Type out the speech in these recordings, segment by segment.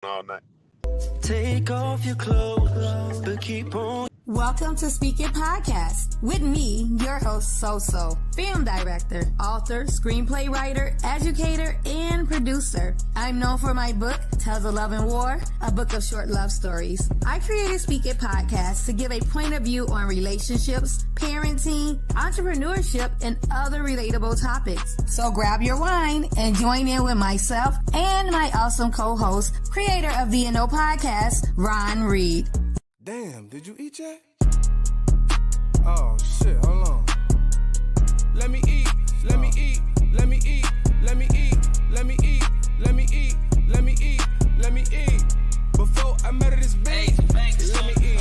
all night. Take off your clothes, but keep on. Welcome to Speak It Podcast with me, your host, SoSo, film director, author, screenplay writer, educator, and producer. I'm known for my book, Tales of Love and War, a book of short love stories. I created Speak It Podcast to give a point of view on relationships, parenting, entrepreneurship, and other relatable topics. So grab your wine and join in with myself and my awesome co-host, creator of the NO Podcast, Ron Reed. Damn, did you eat yet? Oh shit, hold on. Let me eat, let me eat, let me eat, let me eat, let me eat, let me eat, let me eat, let me eat. Before I murder this bitch, let me eat.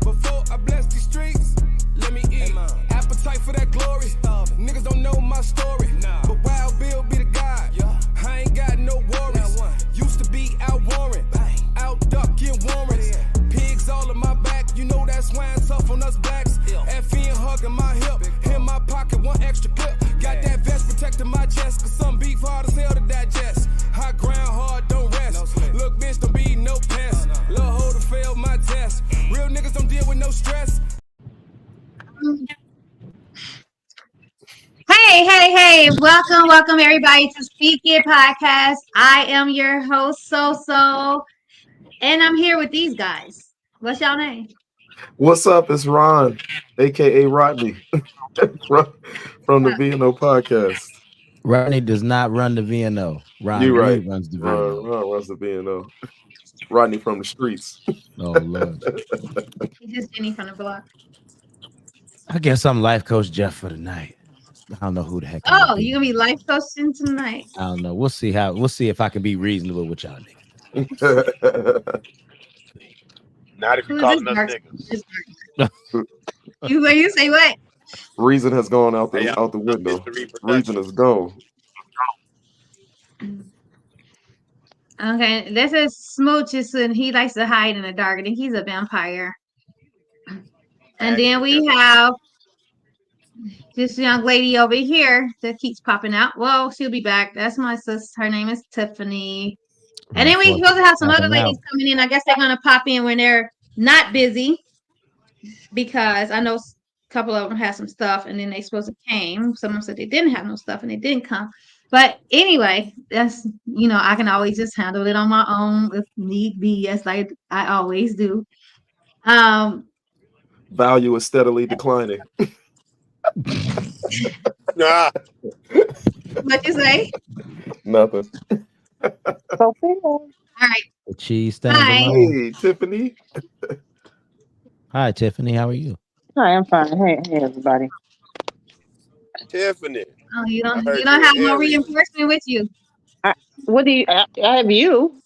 Before I bless these streets, let me eat. Appetite for that glory. Niggas don't know my story. But Wild Bill be the guy. I ain't got no worries. Used to be out warring, out ducking warrants. Pigs all in my back, you know that swine tough on us blacks. FN hugging my hip, in my pocket, one extra clip. Got that vest protecting my chest, cause some beef hard as hell to digest. High ground hard, don't rest. Look, bitch, don't be no pest. Lil' hoe to fail my test. Real niggas don't deal with no stress. Hey, welcome everybody to Speak It Podcast. I am your host, SoSo, and I'm here with these guys. What's y'all name? What's up? It's Ron, aka Rodney, from the VNO podcast. Rodney does not run the VNO. Ron You right. Reed runs the VNO. Ron runs the VNO. Rodney from the streets. Oh Lord. He's just Jenny from the block. I guess I'm life coach Jeff for the night. I don't know who the heck. Oh, you gonna be life coaching tonight? I don't know. We'll see if I can be reasonable with y'all niggas. Not if you calling us niggas. You say what? Reason has gone out the window. Reason is gone. Okay, this is Smooches, and he likes to hide in the dark. I think he's a vampire. And then we have this young lady over here that keeps popping out. Well, she'll be back. That's my sister. Her name is Tiffany. And then we're supposed to have some other ladies coming in. I guess they're going to pop in when they're not busy, because I know a couple of them had some stuff and then they supposed to came. Someone said they didn't have no stuff and they didn't come. But anyway, that's, I can always just handle it on my own if need be, as I always do. Value is steadily declining. What you say? Nothing. All right. The cheese stands Hi. alone. Hey, Tiffany. Hi, Tiffany. How are you? Hi, I'm fine. Hey, everybody. Tiffany. Oh, you don't have no reinforcement with you. What do you? I have you.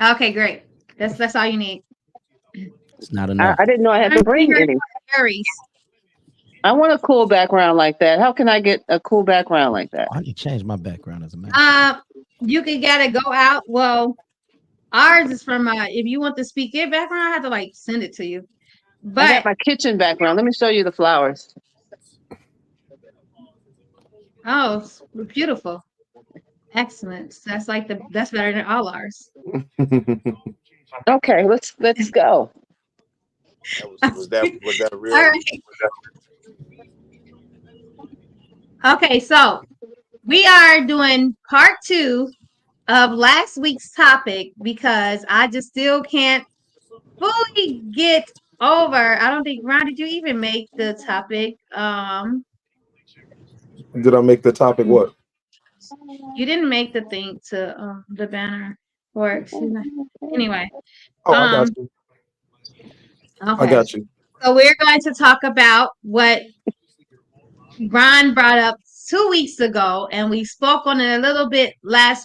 Okay, great. That's all you need. It's not enough. I didn't know I had to bring any. Aries. I want a cool background like that. How can I get a cool background like that? I can change my background as a matter. You can gotta go out. Well, ours is from if you want the Speak It background, I have to send it to you. I But got my kitchen background. Let me show you the flowers. oh, it's beautiful. Excellent. That's that's better than all ours. Okay, let's go. Was that real? All right. Okay, so we are doing part 2 of last week's topic because I just still can't fully get over. I don't think, Ron, did you even make the topic? Did I make the topic what? You didn't make the thing to the banner work. Anyway. Oh, I got you. Okay. I got you. So we're going to talk about what Ron brought up 2 weeks ago, and we spoke on it a lot of it last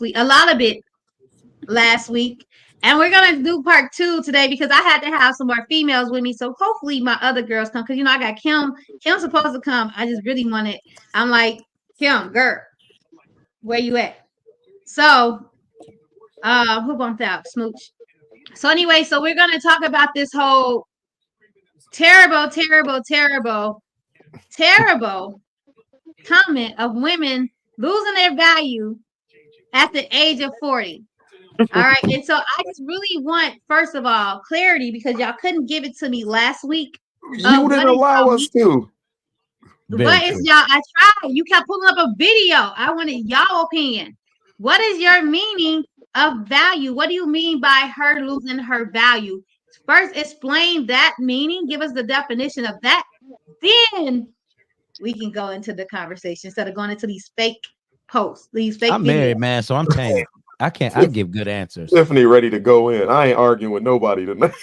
week, and we're gonna do part 2 today because I had to have some more females with me. So hopefully my other girls come, because I got Kim. Kim's supposed to come. I just really wanted. I'm like, Kim, girl, where you at? So, who bumped out? Smooch. So anyway, so we're gonna talk about this whole terrible comment of women losing their value at the age of 40. All right. And so I just really want, first of all, clarity because y'all couldn't give it to me last week. You didn't allow us to. What is y'all? I tried. You kept pulling up a video. I wanted y'all opinion. What is your meaning of value? What do you mean by her losing her value? First, explain that meaning. Give us the definition of that. Then we can go into the conversation instead of going into these fake posts, these fake I'm videos. married, man, so I'm tame. I give good answers. Tiffany ready to go in. I ain't arguing with nobody tonight.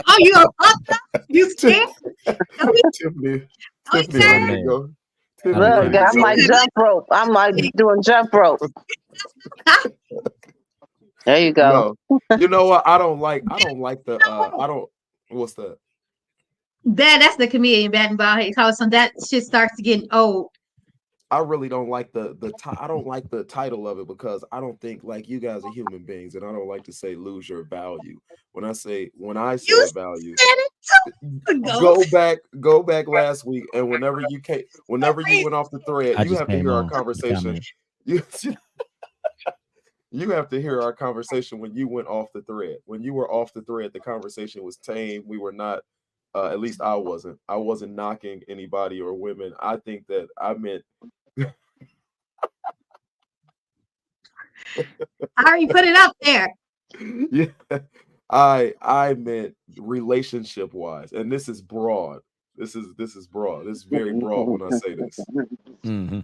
Oh, you a fucker? You scared? Tiffany Oh, ready to go. Tiffany Look, ready to I'm go like in. jump rope. I'm like doing jump rope. There you go. No, you know what? I don't like the I don't. What's that? That's the comedian batting ball head. Cause some that shit starts getting old. I really don't like I don't like the title of it because I don't think like you guys are human beings, and I don't like to say lose your value. When I say You value, said it too ago. go back last week, and whenever you went off the thread, I you just have to came hear our on. conversation. You you have to hear our conversation when you went off the thread. When you were off the thread, the conversation was tame. We were not. At least I wasn't. I wasn't knocking anybody or women. I think that I meant. I already put it up there. Yeah, I meant relationship wise, and this is broad. This is broad. This is very broad when I say this. Mm-hmm.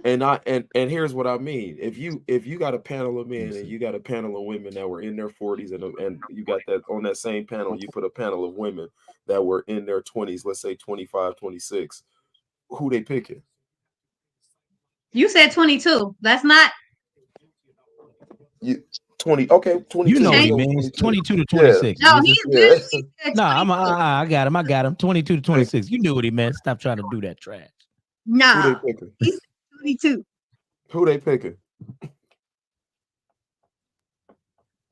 And here's what I mean. If you got a panel of men and you got a panel of women that were in their 40s, and you got that on that same panel, you put a panel of women that were in their 20s, let's say 25, 26, who they picking? You said 22. That's not. You 20, okay, 22. You know what he Change- means. 22 to 26. No, Jesus. he's literally said Nah, 22. I got him. I got him. 22 to 26. You knew what he meant. Stop trying to do that trash. Who they No, picking? he said 22. Who they picking?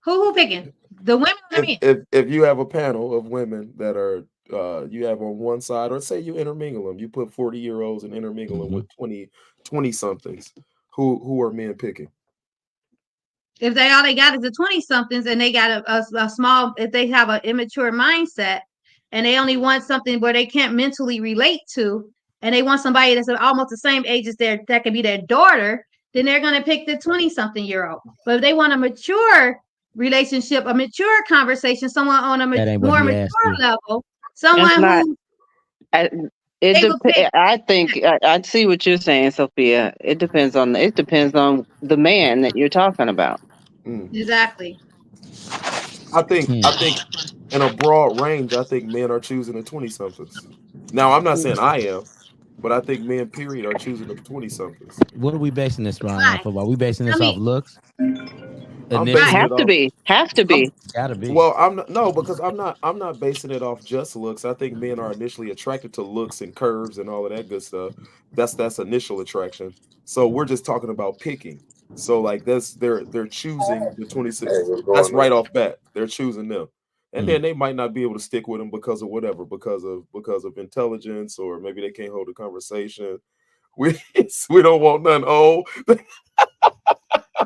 Who picking? The women or the men? If you have a panel of women that are you have on one side, or say you intermingle them, you put 40-year-olds and intermingle them with 20 somethings. Who are men picking? If they all they got is the 20 somethings and they got a small, if they have an immature mindset and they only want something where they can't mentally relate to, and they want somebody that's almost the same age as that could be their daughter, then they're going to pick the 20 something year old. But if they want a mature relationship, a mature conversation, someone on a more mature level, someone who I think I see what you're saying, Sophia. It depends on the man that you're talking about. Exactly. I think in a broad range, I think men are choosing the 20 somethings. Now, I'm not saying I am, but I think men, period, are choosing the 20 somethings. What are we basing this off of? Are we basing this off looks? I'm basing it off. Have to be. Gotta be. Well, because I'm not basing it off just looks. I think men are initially attracted to looks and curves and all of that good stuff. That's initial attraction. So we're just talking about picking. So like they're choosing the 26. That's right off bat. They're choosing them. And then they might not be able to stick with them because of whatever, because of intelligence, or maybe they can't hold a conversation. We don't want none old.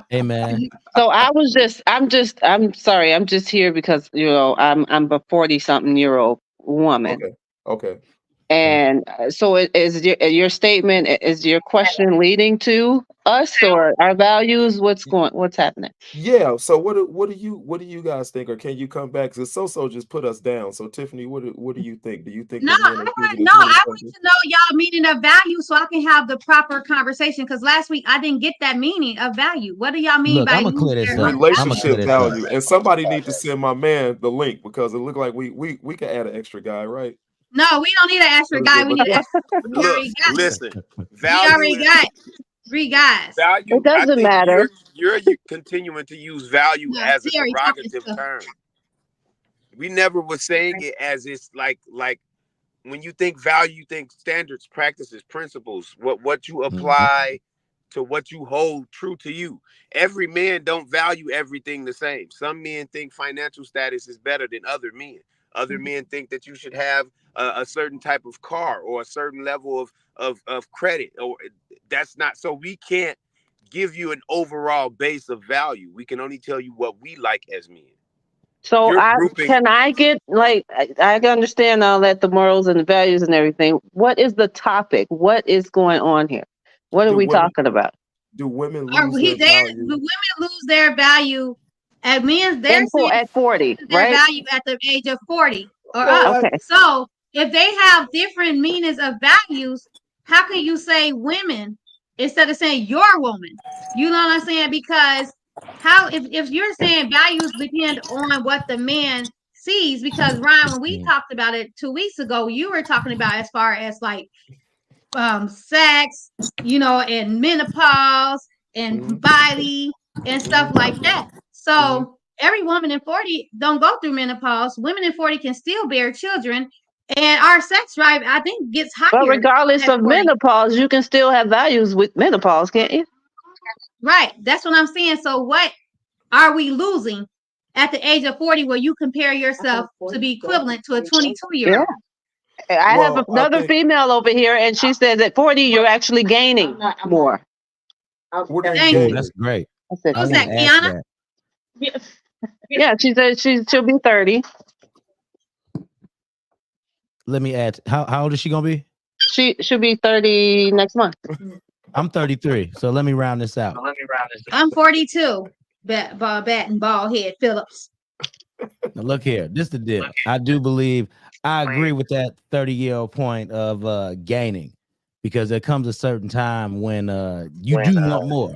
Hey man. So I'm sorry, I'm just here because I'm a 40-something-year-old woman. Okay. And so is your statement, is your question leading to us or our values? What's happening? Yeah. So what do you guys think, or can you come back? Because SoSo just put us down. So Tiffany, what do you think? Do you think No, I want to know y'all meaning of value so I can have the proper conversation. Because last week I didn't get that meaning of value. What do y'all mean by I'm gonna clear this up. relationship value? And somebody need to send my man the link because it looked like we could add an extra guy, right? No, we don't need an extra guy. We need an extra. We already got. Listen, value. We already got 3 guys. Value. It doesn't matter. You're continuing to use value as a derogative term. We never was saying it as it's like when you think value, you think standards, practices, principles. What you apply to what you hold true to you. Every man don't value everything the same. Some men think financial status is better than other men. Other men think that you should have a certain type of car or a certain level of credit, or that's not. So we can't give you an overall base of value. We can only tell you what we like as men. So You're grouping. can I get like I can understand all that, the morals and the values and everything. What is the topic? What is going on here? What are we talking about? Do women lose their The value? women lose their value at men. They're saying At 40, their right? value at the age of 40 or No, up. Okay. So if they have different meanings of values, how can you say women instead of saying your woman? You know what I'm saying? Because how if you're saying values depend on what the man sees, because Ryan, when we talked about it 2 weeks ago, you were talking about as far as like sex, you know, and menopause and body and stuff like that. So every woman in 40 don't go through menopause. Women in 40 can still bear children. And our sex drive, I think, gets But higher. regardless of 40. menopause, you can still have values with menopause, can't you? Right. That's what I'm saying. So what are we losing at the age of 40 where you compare yourself to be equivalent to a 22-year-old? I have another female over here, and she says at 40, you're actually gaining more. What are you Thank gaining? That's great. Who's I that, want to ask Kiana? that. Yeah, she said she'll be 30. Let me add. How old is she gonna be? She'll be 30 next month. I'm 33. So let me round this out. I'm 42. Bat and bald head Phillips. Now look here. This is the deal. I do believe I agree with that 30-year-old point of gaining, because there comes a certain time when you do want more.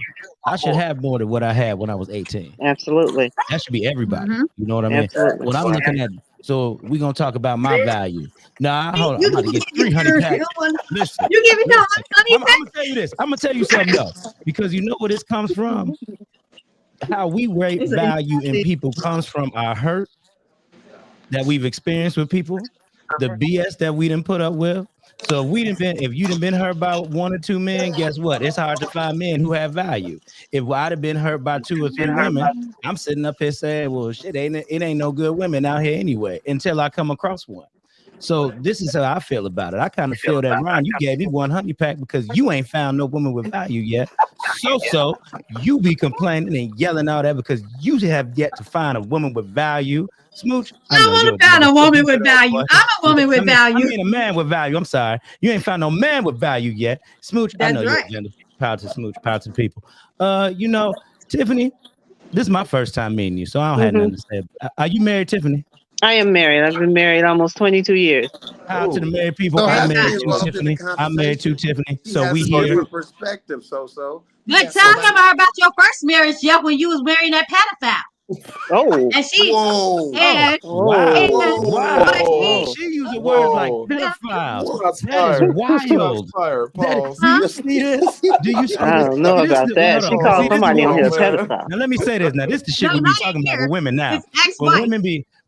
I should have more than what I had when I was 18. Absolutely. That should be everybody. You know what I mean? Absolutely. What I'm looking at. So we're gonna talk about my value. Nah, hold on. I'm about to get 300 packs. Listen, you give me no I'm gonna tell you this. I'm gonna tell you something though, because you know where this comes from. How we rate value in people comes from our hurt that we've experienced with people, the BS that we didn't put up with. So if you didn't been hurt by 1 or 2 men, guess what? It's hard to find men who have value. If I'd have been hurt by 2 or 3 women, I'm sitting up here saying, well, shit, it ain't no good women out here anyway, until I come across one. So this is how I feel about it. I kind of feel that, Ron, you gave me 100 pack because you ain't found no woman with value yet. So you be complaining and yelling all that because you have yet to find a woman with value. Smooch, I want to find a woman with value. I'm a woman with value. I mean a man with value. I'm sorry. You ain't found no man with value yet. Smooch, I know you're a gender. Proud to Smooch, proud to people. You know, Tiffany, this is my first time meeting you, so I don't have nothing to say. Are you married, Tiffany? I am married. I've been married almost 22 years. Out to the married people. So I'm that's married involved to in Tiffany. the I'm married to Tiffany. He So has we a here. different perspective, so. Good. Tell him about your first marriage, Jeff, when you was marrying that pedophile. Oh. And she. Whoa. And, Wow. Whoa. She using words like pedophile. Shots That is fired. wild. Shots fired. Pause. Do you see this? Do you see I this? don't know See, this about is- that. hold She on. called See, this is somebody what on here a we- pedophile. Now let me say this. Now this is the shit we be talking about with women now.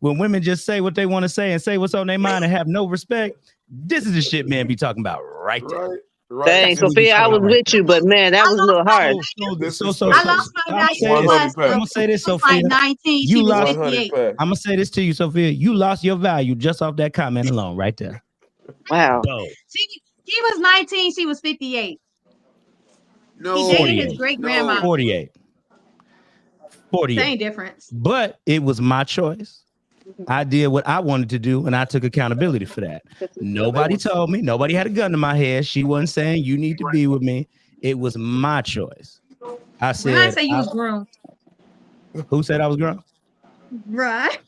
When women just say what they want to say and say what's on their mind and have no respect, this is the shit men be talking about right there. Right. Dang, Sophia, I was with you, but man, that was a little hard. I lost my value. I'm gonna say this, Sophia. Like 19, you she was lost. 58. I'm gonna say this to you, Sophia. You lost your value just off that comment alone, right there. Wow. She was 19, she was 58. No, he dated his great grandma. 48. Same difference. But it was my choice. I did what I wanted to do, and I took accountability for that. Nobody told me. Nobody had a gun to my head. She wasn't saying you need to be with me. It was my choice. I said. I say you was grown. Who said I was grown? Right.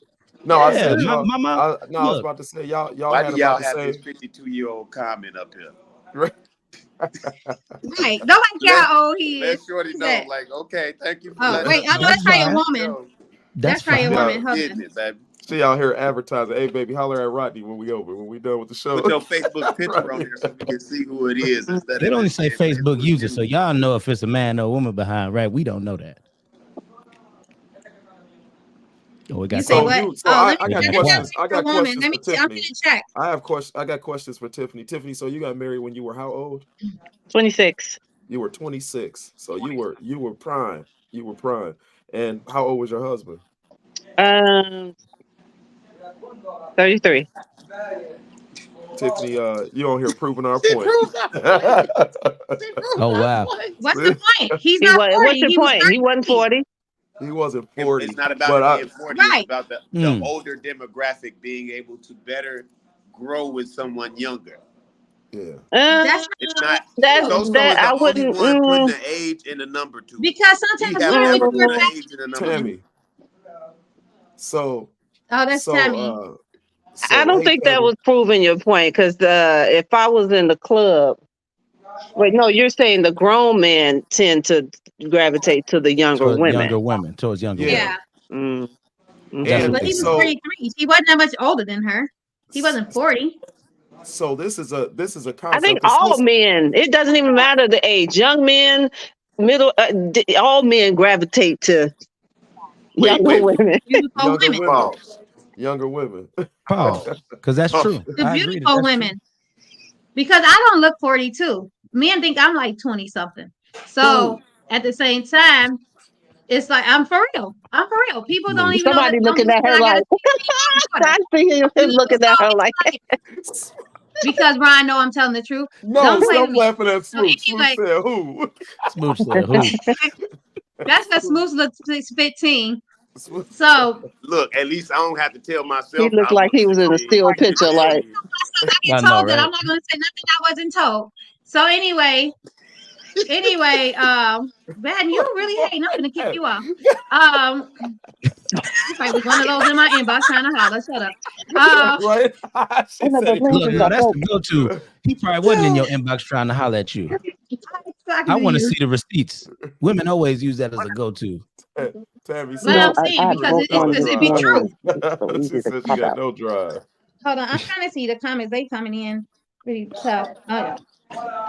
No, I said my mom. I was about to say y'all. Why had do y'all about have to this say 52-year-old comment up here? Right. Nobody care how old he is. Let Shorty know, like, okay, thank you for Oh, wait, I know that's probably a woman. That's probably a woman. Business, baby. She out here advertising. Hey, baby, holler at Rodney when we done with the show. Put your Facebook picture on here so we can see who it is. They don't even say Facebook user, so y'all know if it's a man or a woman behind, right? We don't know that. Oh, we got you say what? I got questions. I got woman. questions Let me for Tiffany. I'm gonna check. I got questions for Tiffany. Tiffany, so you got married when you were how old? 26. You were 26. So you were prime. You were prime. And how old was your husband? 33. Tiffany, you on here proving our point. Oh wow. What's the point? He's not 40. What's your point? He wasn't 40. He wasn't 40. It's not about being 40. Right. It's about the older demographic being able to better grow with someone younger. Yeah. It's not. SoSo is the only one putting the age in the number two. Because sometimes you're age in the number Tammy. So. Oh, that's Tammy. I don't think that was proving your point, because if I was in the club, wait, no, you're saying the grown men tend to gravitate to the younger women. Towards younger women. Yeah. But he was 43. He wasn't that much older than her. He wasn't 40. So this is a concept. I think all men, it doesn't even matter the age. Young men, all men gravitate to younger women. Younger women. Because that's true. The beautiful women. True. Because I don't look 42. Men think I'm like 20 something. So at the same time, it's like I'm for real. People don't even somebody know looking at her like I see him looking at her like because Ryan know I'm telling the truth. No, stop laughing at Smooch. Smooch said who? Smooch said who? That's what Smooch looks 15. So look, at least I don't have to tell myself. He looked like he was in a still picture. Like I get told that I'm not going to say nothing I wasn't told. So anyway, man, you really hating. I'm gonna kick you off. Probably one of those in my inbox trying to holler. Shut up. Look, no, that's the go-to. He probably wasn't in your inbox trying to holler at you. I want to see the receipts. Women always use that as a go-to. Tammy, but I'm saying because it be true. She said she got no drive. Hold on, I'm trying to see the comments. They coming in pretty tough.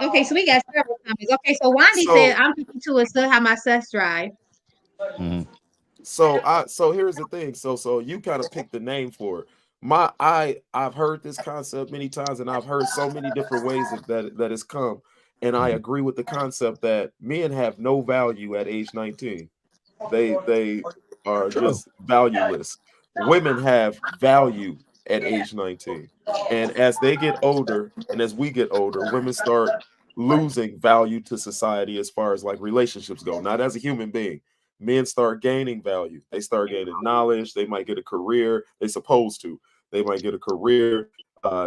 Okay, so we got several comments. Okay, so Wandy said I'm 52 and still have my sex drive. So here's the thing. So you kind of picked the name for it. I've heard this concept many times, and I've heard so many different ways that it's come. And I agree with the concept that men have no value at age 19. They are just valueless. Women have value at age 19. And as they get older and as we get older, women start losing value to society as far as like relationships go, not as a human being. Men start gaining value. They start gaining knowledge. They might get a career. They're supposed to. They might get a career.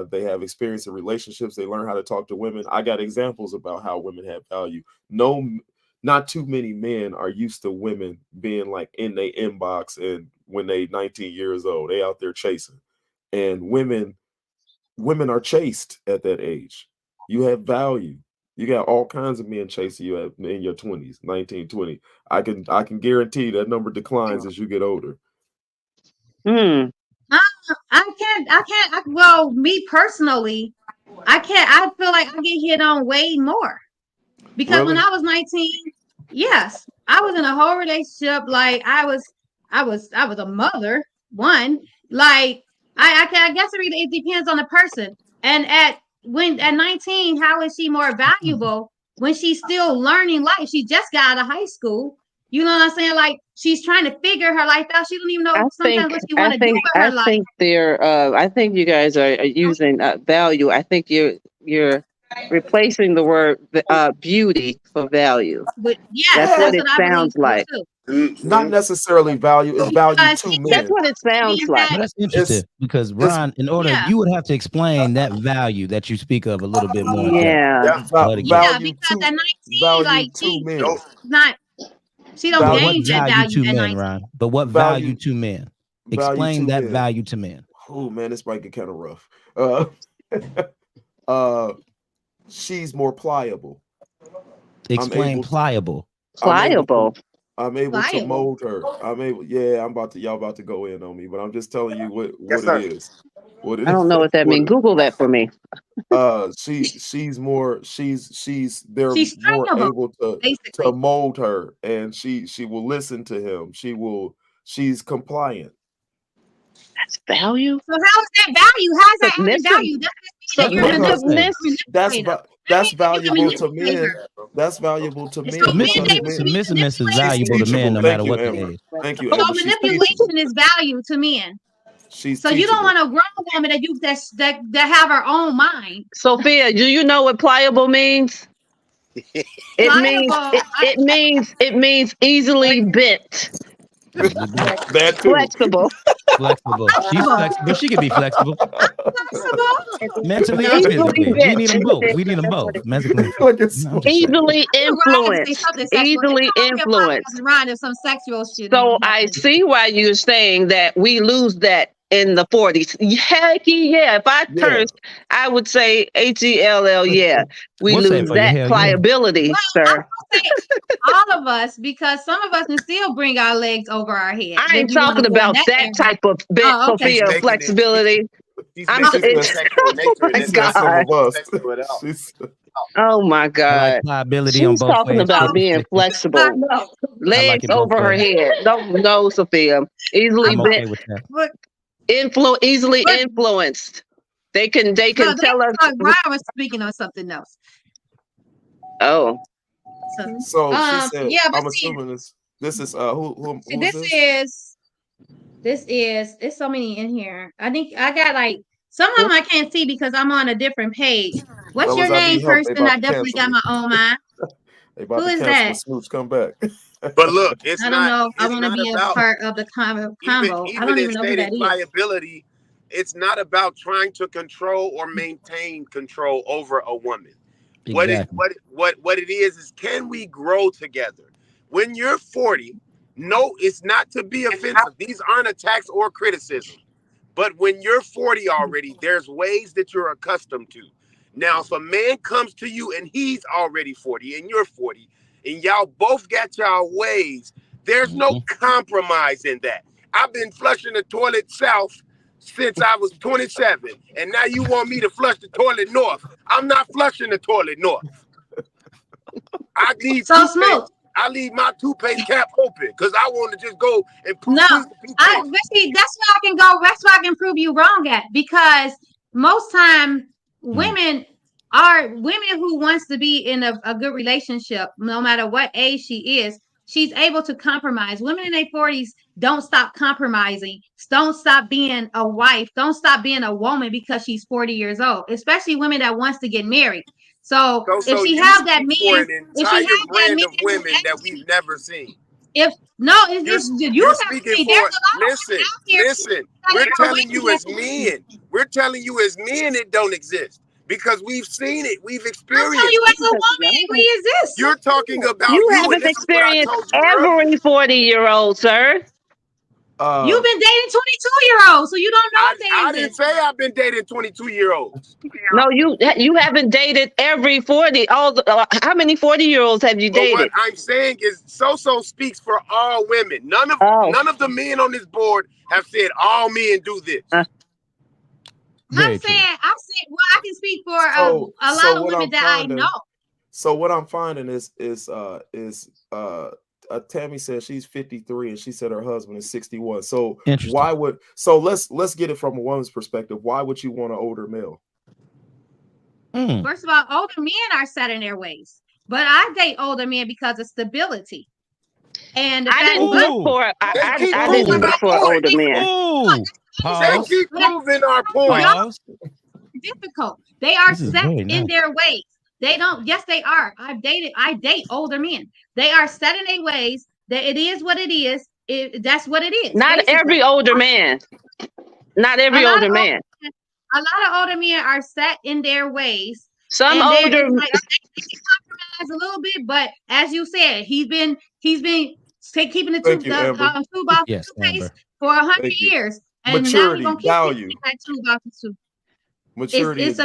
They have experience in relationships. They learn how to talk to women. I got examples about how women have value. Not too many men are used to women being like in their inbox and when they 19 years old, they out there chasing. And women are chased at that age. You have value. You got all kinds of men chasing you in your 20s, 19, 20. I can guarantee that number declines as you get older. I can't. Well, me personally, I can't. I feel like I get hit on way more because when I was 19, yes, I was in a whole relationship. Like I was a mother. One, like I guess it depends on the person. And at 19, how is she more valuable when she's still learning life? She just got out of high school. You know what I'm saying? Like she's trying to figure her life out. She don't even know sometimes what she want to do with her life. I think you guys are using value. I think you're replacing the word beauty for value. But that's what it sounds like. Not necessarily value. It's value to men. That's what it sounds like. Well, that's interesting because Ron, in order you would have to explain that value that you speak of a little bit more. Value because at 19, like she's not. She don't gain that value to men, Ron. But what value to men? Explain that value to men. Oh man, this might get kind of rough. She's more pliable. Explain pliable. Pliable. I'm able to mold her. Y'all about to go in on me, but I'm just telling you what it is. I don't know what that means. Google that for me. She's more able to mold her, and she will listen to him. She's compliant. That's value. So how is that value? How is that value? That's valuable to men. That's valuable to men. Submissiveness is valuable to men no matter what the age. Thank you. So manipulation is value to men. She's So you don't teachable. want a grown woman that have her own mind. Sophia, do you know what pliable means? Pliable. It means easily bent, Easily bent. That too. flexible, Flexible. She's flexible. She can be flexible. Flexible. Mentally and easily physically. We bent, need them both. We need them both. Mentally. Like it's No, I'm just saying. easily influenced, easily influenced. Rhyme of some sexual shit. So I see why you're saying that we lose that in the 40s. Heck yeah. If I Yeah. cursed, I would say HELL, yeah. We We'll say it lose for you, that hell yeah. pliability, sir. All of us, because some of us can still bring our legs over our head. I ain't talking about that type of bent, Oh, okay. Sophia, flexibility. She's I'm making it it's, sexual nature, oh and my it's not Some God. of us. sexual at all. Oh my I like God. pliability on She's both talking ways. about being Flippy. flexible. I know. Legs it both over her ways. head. No, Sophia. Easily I'm bent, okay with that. But easily But- influenced. They can no, tell us. Brian was speaking on something else. Oh, So she said, yeah, but I'm see, assuming this is who see, is this is there's so many in here. I think I got like some of them I can't see because I'm on a different page. What's Fellas, your I need name, help. They person? about I to definitely cancel got me. my own mind. They about Who to is cancel that? the Smooch. Come back. But look, it's I don't not. know. I It's want to not be a about part of the combo. I even don't in even know who stated that is. pliability. It's not about trying to control or maintain control over a woman. Exactly. What it is can we grow together? When you're 40, no, it's not to be offensive. These aren't attacks or criticism. But when you're 40 already, there's ways that you're accustomed to. Now, if a man comes to you and he's already 40 and you're 40 and y'all both got y'all ways, there's no compromise in that. I've been flushing the toilet south since I was 27, and now you want me to flush the toilet north. I'm not flushing the toilet north. I leave So Smoke. I leave my toothpaste cap open because I want to just go and No, but see, that's where I can go. That's where I can prove you wrong at, because most time women who wants to be in a good relationship, no matter what age she is, she's able to compromise. Women in their 40s don't stop compromising. Don't stop being a wife. Don't stop being a woman because she's 40 years old, especially women that wants to get married. So if she have that for man, an entire brand of women that we've never seen. If no, it's just you have speaking seen. for. There's a lot Listen. We're telling you as men. We're telling you as men it don't exist because we've seen it. We've experienced. I'm telling you as a woman, we exist. You're talking about you and haven't this is what I experienced told you earlier. every 40-year-old, sir. You've been dating 22-year-olds, so you don't know if they I exist. didn't say I've been dating 22-year-olds. No, you haven't dated every 40. How many 40-year-olds have you dated? What I'm saying is, SoSo speaks for all women. None of the men on this board have said all men do this. I'm saying, well, I can speak for a lot of women that I know. So what I'm finding is Tammy said she's 53 and she said her husband is 61. So let's get it from a woman's perspective. Why would you want an older male? First of all, older men are set in their ways, but I date older men because of stability. And I didn't look for older men. They keep proving our point. Difficult. They are set in their ways. They don't. Yes, they are. I date older men. They are set in their ways. That it is what it is. That's what it is. Not basically. Every older man. Not every older man. A lot of older men are set in their ways. Some older they compromise a little bit, but as you said, he's been keeping the toothpaste for 100 years, and maturity, now he's value. Maturity. It's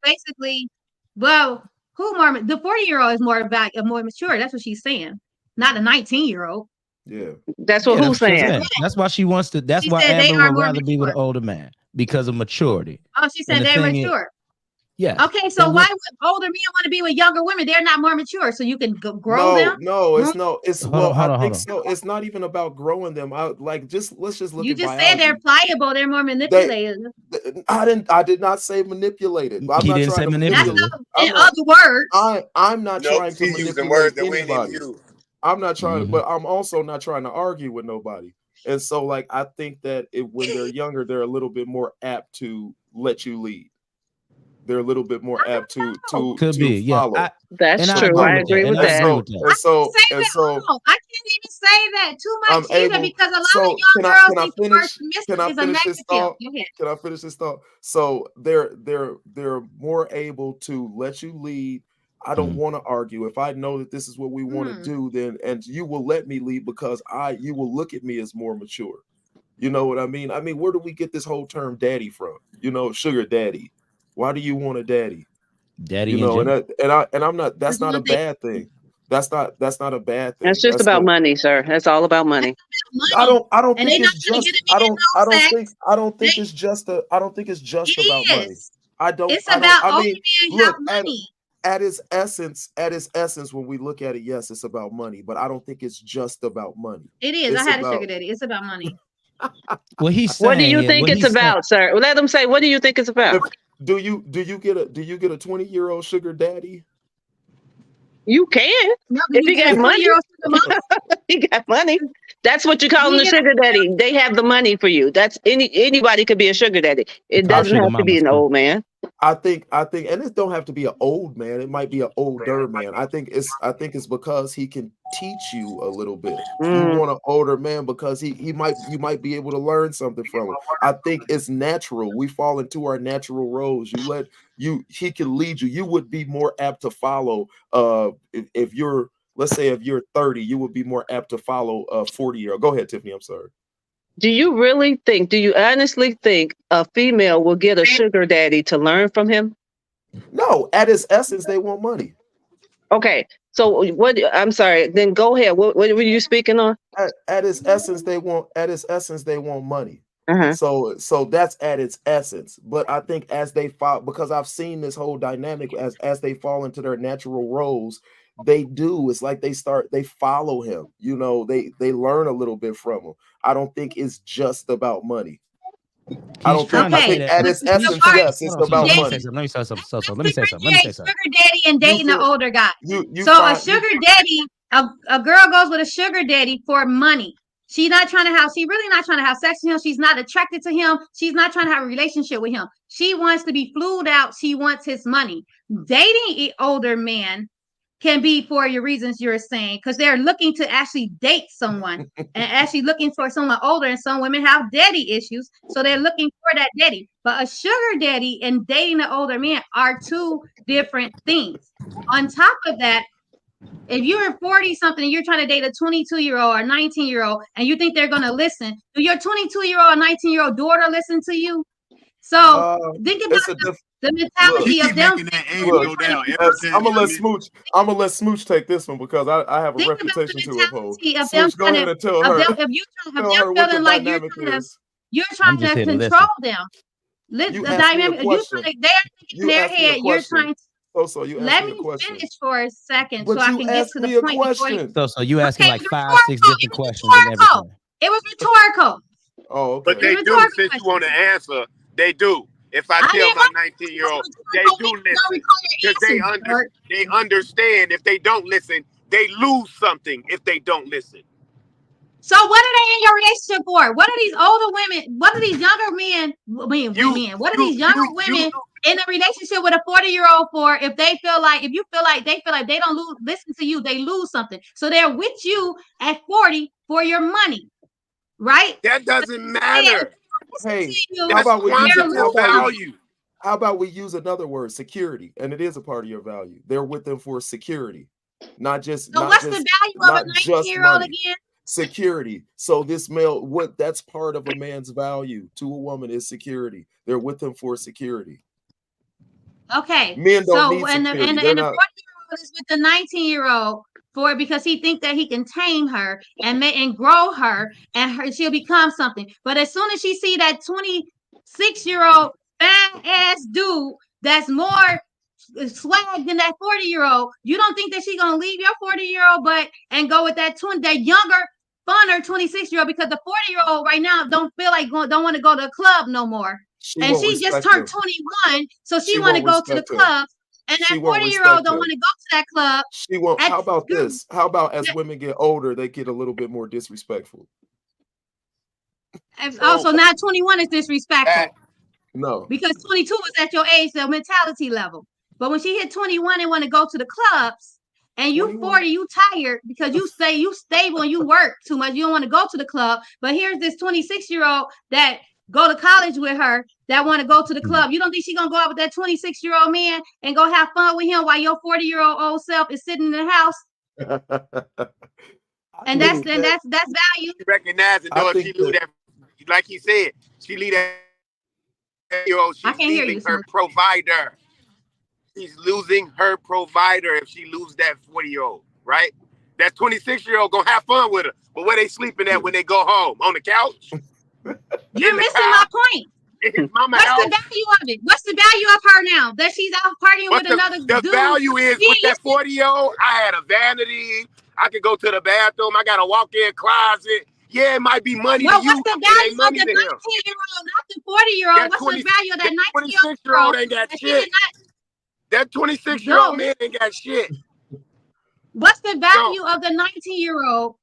basically, well, the 40-year-old is more mature. That's what she's saying, not a 19-year-old. Yeah, that's what who's saying. That's why she wants to. That's why Amber would rather be with an older man because of maturity. Oh, she said they're mature. Yeah. Okay, so why would older men want to be with younger women? They're not more mature, so you can grow them. No, it's I think so. It's not even about growing them. Let's just look. You just said they're pliable. They're more manipulated. I did not say manipulated. He didn't say manipulated. In other words, I'm not trying to manipulate words that anybody. I'm not trying, but I'm also not trying to argue with nobody. And so, like, I think that when they're younger, they're a little bit more apt to let you lead. They're a little bit more apt Could be, yeah. follow. That's And I true. agree I with agree that. with And I that. agree with that. And so, I can't even say that too much either able. because a lot So of young girls can I think the word finish? submissive Can I is a finish this negative. thought? Go ahead. Can I finish this thought? So they're more able to let you lead. I don't want to argue. If I know that this is what we want to do, then and you will let me lead because you will look at me as more mature. You know what I mean? I mean, where do we get this whole term daddy from? You know, sugar daddy. Why do you want a daddy? Daddy You know, and I'm not. That's That's not a one thing. bad thing. That's not a bad That's thing. just about money, sir. That's all about money. I don't And think they're not it's gonna just. get a man no sex. I don't think it's just about money. It is. I don't. It's I don't. about I older mean, men have look money. at its essence, when we look at it, yes, it's about money, but I don't think it's just about money. It is. It's I had a about sugar daddy. It's about money. What he's What do saying you is, think it's about, sir? Let them say, what do you think it's about? do you get a 20-year-old sugar daddy? You can. No, If you got money. You got money. That's what you call them, a sugar daddy. They have the money for you. That's anybody could be a sugar daddy. It doesn't have to be an old man. I think, and it don't have to be an old man. It might be an older man. I think it's because he can teach you a little bit. You want an older man because you might be able to learn something from him. I think it's natural. We fall into our natural roles. He can lead you. You would be more apt to follow. If you're, let's say, if you're 30, you would be more apt to follow a 40-year-old. Go ahead, Tiffany. I'm sorry. Do you honestly think a female will get a sugar daddy to learn from him? No, at its essence, they want money. Okay. So what? I'm sorry. Then go ahead. What were you speaking on? At its essence, they want money. So that's at its essence. But I think as they fall, because I've seen this whole dynamic as they fall into their natural roles, they do. It's like they follow him. You know, they learn a little bit from him. I don't think it's just about money. I think at its essence, yes, it's about money. Let me say something. Sugar daddy and dating an older guy. A sugar daddy, a girl goes with a sugar daddy for money. She's really not trying to have sex with him. She's not attracted to him. She's not trying to have a relationship with him. She wants to be flued out. She wants his money. Dating an older man can be for your reasons you're saying, because they're looking to actually date someone and actually looking for someone older. And some women have daddy issues, so they're looking for that daddy. But a sugar daddy and dating an older man are two different things. On top of that, if you're 40 something and you're trying to date a 22-year-old or 19-year-old and you think they're going to listen, do your 22-year-old or 19-year-old daughter listen to you? So think about the mentality of them. I'm gonna let Smooch take this one because I have a reputation to uphold. Smooch, go ahead and tell her. If you're feeling like you're trying to control them. The dynamic, they're thinking in their head, you're trying to. So you let me finish for a second so I can get to the point. So you asking like 5, 6 different questions and everything. It was rhetorical. Oh, okay. But they do, since you want to answer, they do. If I tell my 19-year-old, they do listen because they understand. If they don't listen, they lose something. If they don't listen. So what are they in your relationship for? What are these older women? What are these younger men? What are these younger women in a relationship with a 40-year-old for? If you feel like they don't listen to you, they lose something. So they're with you at 40 for your money, right? That doesn't matter. Hey, how about we use another word, security, and it is a part of your value. They're with them for security, not just. So what's the value of a 19-year-old again? Security. So this male, that's part of a man's value to a woman is security. They're with them for security. Okay. Men don't need and security. the 40-year-old is with the 19-year-old because he thinks that he can tame her and grow her and she'll become something. But as soon as she see that 26-year-old fat ass dude that's more swag than that 40-year-old, you don't think that she's gonna leave your 40-year-old and go with that younger, funner 26-year-old because the 40-year-old right now don't want to go to a club no more. And she just turned 21, so she want to go to the club. And that 40-year-old don't want to go to that club. She won't. How about this? How about as women get older, they get a little bit more disrespectful? Also, not 21 is disrespectful. No. Because 22 was at your age, the mentality level. But when she hit 21 and want to go to the clubs, and you 40, you tired because you say you stable and you work too much. You don't want to go to the club. But here's this 26-year-old that go to college with her that want to go to the club. You don't think she's gonna go out with that 26-year-old man and go have fun with him while your 40-year-old self is sitting in the house? And that's value. Recognize it though. If she lose that, like he said, she leave that year-old, she's leaving her provider. She's losing her provider if she loses that 40-year-old, right? That 26-year-old gonna have fun with her. But where they sleeping at when they go home? On the couch? You're missing my point. What's the value of it? What's the value of her now? That she's out partying with another dude? The value is with that 40-year-old, I had a vanity. I could go to the bathroom. I got a walk-in closet. Yeah, it might be money to you. What's the value of the 19-year-old, not the 40-year-old? What's the value of that 26-year-old ain't got shit. That 26-year-old man ain't got shit. What's the value of the 19-year-old?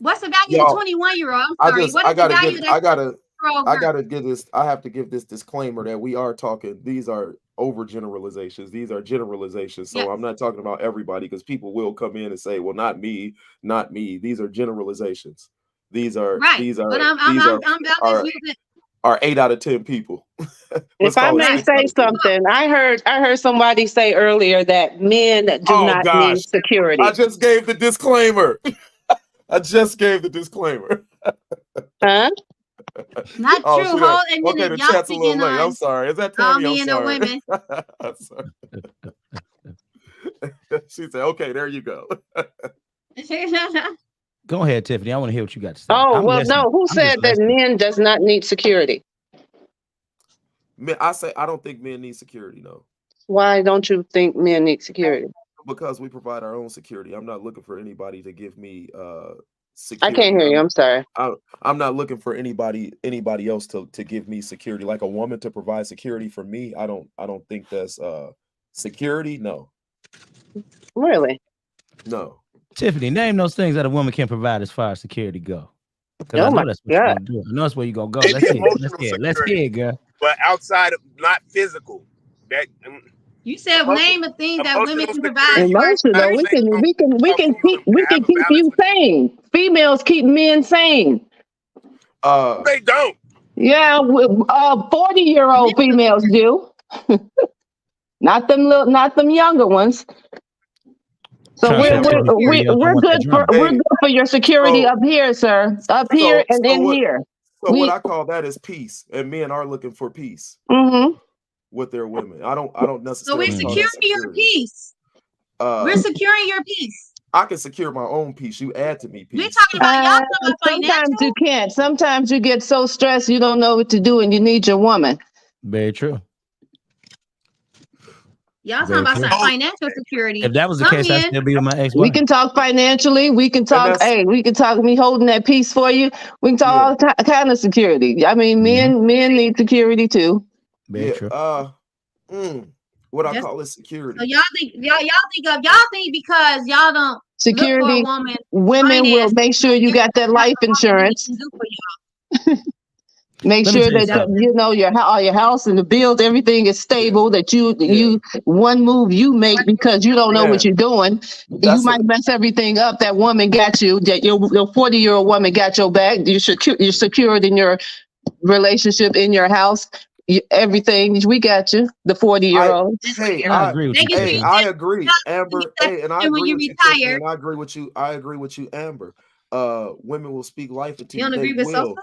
What's the value of the 21-year-old? I'm sorry. What is the value of that? I gotta get this. I have to give this disclaimer that we are talking. These are overgeneralizations. These are generalizations. So I'm not talking about everybody because people will come in and say, "Well, not me, not me." These are generalizations. These are But are 8 out of 10 people. If I may say something, I heard somebody say earlier that men do not need security. I just gave the disclaimer. Huh? Not true. Okay, the chat's a little late. I'm sorry. Is that Tammy? I'm sorry. Women. I'm sorry. She said, "Okay, there you go." Go ahead, Tiffany. I want to hear what you got to say. Oh, no. Who said that men does not need security? I don't think men need security, no. Why don't you think men need security? Because we provide our own security. I'm not looking for anybody to give me security. I can't hear you. I'm sorry. I'm not looking for anybody else to give me security. Like a woman to provide security for me. I don't think that's security. No. Really? No. Tiffany, name those things that a woman can provide as far as security go. Oh I know my that's what you're God. gonna do. I know that's where you're gonna go. Let's hear it, girl. But outside of not physical. That you said name a thing that women can provide. Emotional. We can keep you sane. Females keep men sane. They don't. Yeah, 40-year-old females do. Not them younger ones. So we're good for your security up here, sir. Up here and in here. So what I call that is peace, and men are looking for peace with their women. I don't necessarily. So we're securing your peace. We're securing your peace. I can secure my own peace. You add to me peace. We're talking about y'all. Sometimes you can't. Sometimes you get so stressed you don't know what to do, and you need your woman. Very true. Y'all talking about some financial security. If that was the case, I'd still be with my ex-wife. We can talk financially. We can talk. Hey, we can talk. Me holding that piece for you. We can talk all kind of security. I mean, men need security too. Very true. What I call it security. So y'all think because y'all don't security. Look for a woman, women will make sure you got that life insurance. Make sure that you know your house and the bills, everything is stable. That you one move you make because you don't know what you're doing. You might mess everything up. That woman got you. That your 40-year-old woman got your back. You're secured in your relationship, in your house. Everything we got you. The 40-year-old. I agree with you. Hey, I agree, Amber. Hey, and I agree with you. And I agree with you. I agree with you, Amber. Women will speak life into you. You don't agree with SoSo?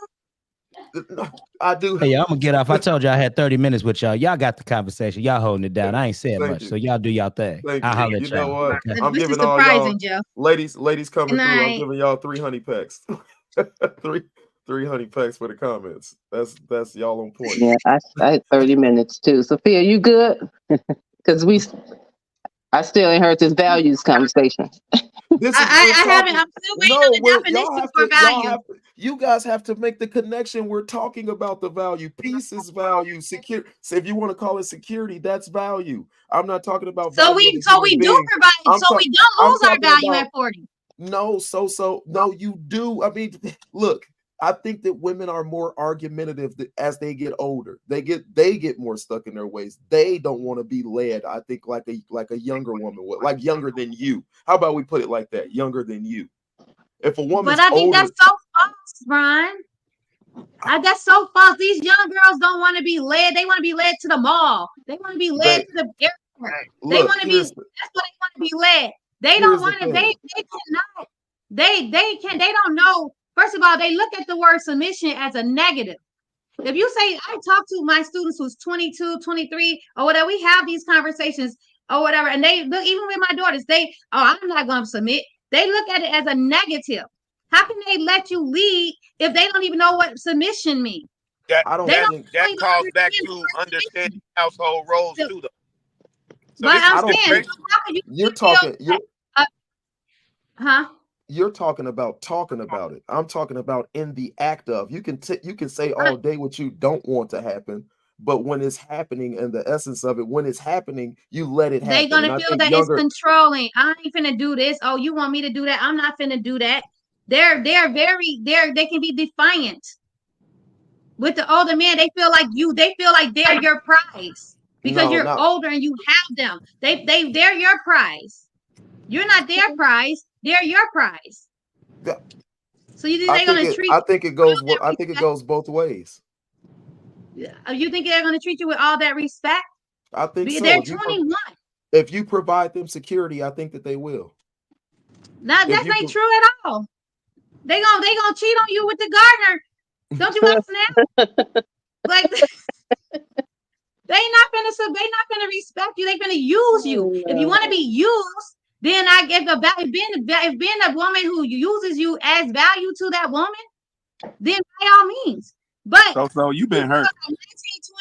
I do. Hey, I'm gonna get off. I told you I had 30 minutes with y'all. Y'all got the conversation. Y'all holding it down. I ain't saying much, so y'all do y'all thing. I'll holler at y'all. You know what? Okay. I'm giving all y'all ladies coming through. I'm giving y'all 3 honey packs. three honey packs for the comments. That's y'all on point. Yeah, I had 30 minutes too. Sophia, you good? Because I still ain't heard this values conversation. I haven't. I'm still waiting on the definition for value. You guys have to make the connection. We're talking about the value. Peace is value. Secure. So if you want to call it security, that's value. I'm not talking about. So we do provide. So we don't lose our value at 40. No, no, you do. I mean, look. I think that women are more argumentative as they get older. They get more stuck in their ways. They don't want to be led. I think like a younger woman would, like younger than you. How about we put it like that? Younger than you. If a woman's But I think older, that's so false, Ron. That's so false. These young girls don't want to be led. They want to be led to the mall. They want to be led to the airport. They want to be. That's what they want to be led. They don't want to. They cannot. They don't know. First of all, they look at the word submission as a negative. If you say, I talk to my students who's 22, 23, or whatever, we have these conversations or whatever, and they look, even with my daughters, I'm not going to submit. They look at it as a negative. How can they let you lead if they don't even know what submission means? That calls back to understanding household roles too, though. So but I'm saying, you're talking. Huh? You're talking about it. I'm talking about in the act of. You can say all day what you don't want to happen, but when it's happening and the essence of it, when it's happening, you let it happen. They're gonna feel that it's controlling. I ain't finna do this. Oh, you want me to do that? I'm not finna do that. They can be defiant. With the older men, they feel like they're your prize because you're older and you have them. They're your prize. You're not their prize. They're your prize. Yeah. So you think they're gonna treat? I think it goes both ways. You think they're gonna treat you with all that respect? I think so. They're 21. If you provide them security, I think that they will. That ain't true at all. They gonna cheat on you with the gardener. Don't you understand? Like they not gonna respect you. They gonna use you. If you want to be used, then I give if being a woman who uses you adds value to that woman, then by all means. But so you've been hurt.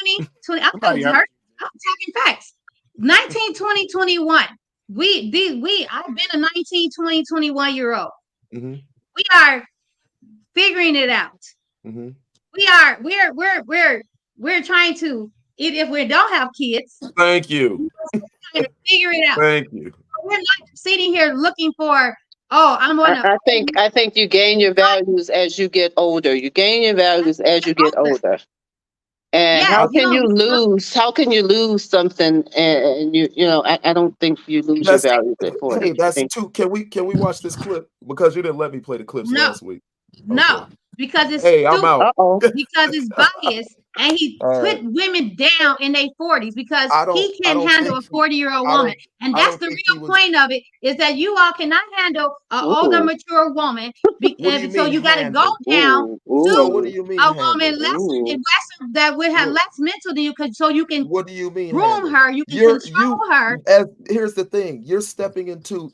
19, 20, I was hurt. I'm talking facts. 19, 20, 21. I've been a 19, 20, 21 year old. Mm-hmm. We are figuring it out. Mm-hmm. We're trying to, if we don't have kids. Thank you. We're trying to figure it out. Thank you. We're not sitting here looking for. I think you gain your values as you get older. You gain your values as you get older. And how can you lose? How can you lose something? And I don't think you lose your values at 40. Hey, that's too. Can we watch this clip? Because you didn't let me play the clips last week. Okay. No, because it's I'm out. Because it's biased, and he put women down in their 40s because he can't handle a 40-year-old woman, and that's the real point of it. Is that you all cannot handle an older, mature woman, so you got to go down to a woman that would have less mental than you, so you can. What do you mean? Groom her. You can control her. Here's the thing: you're stepping into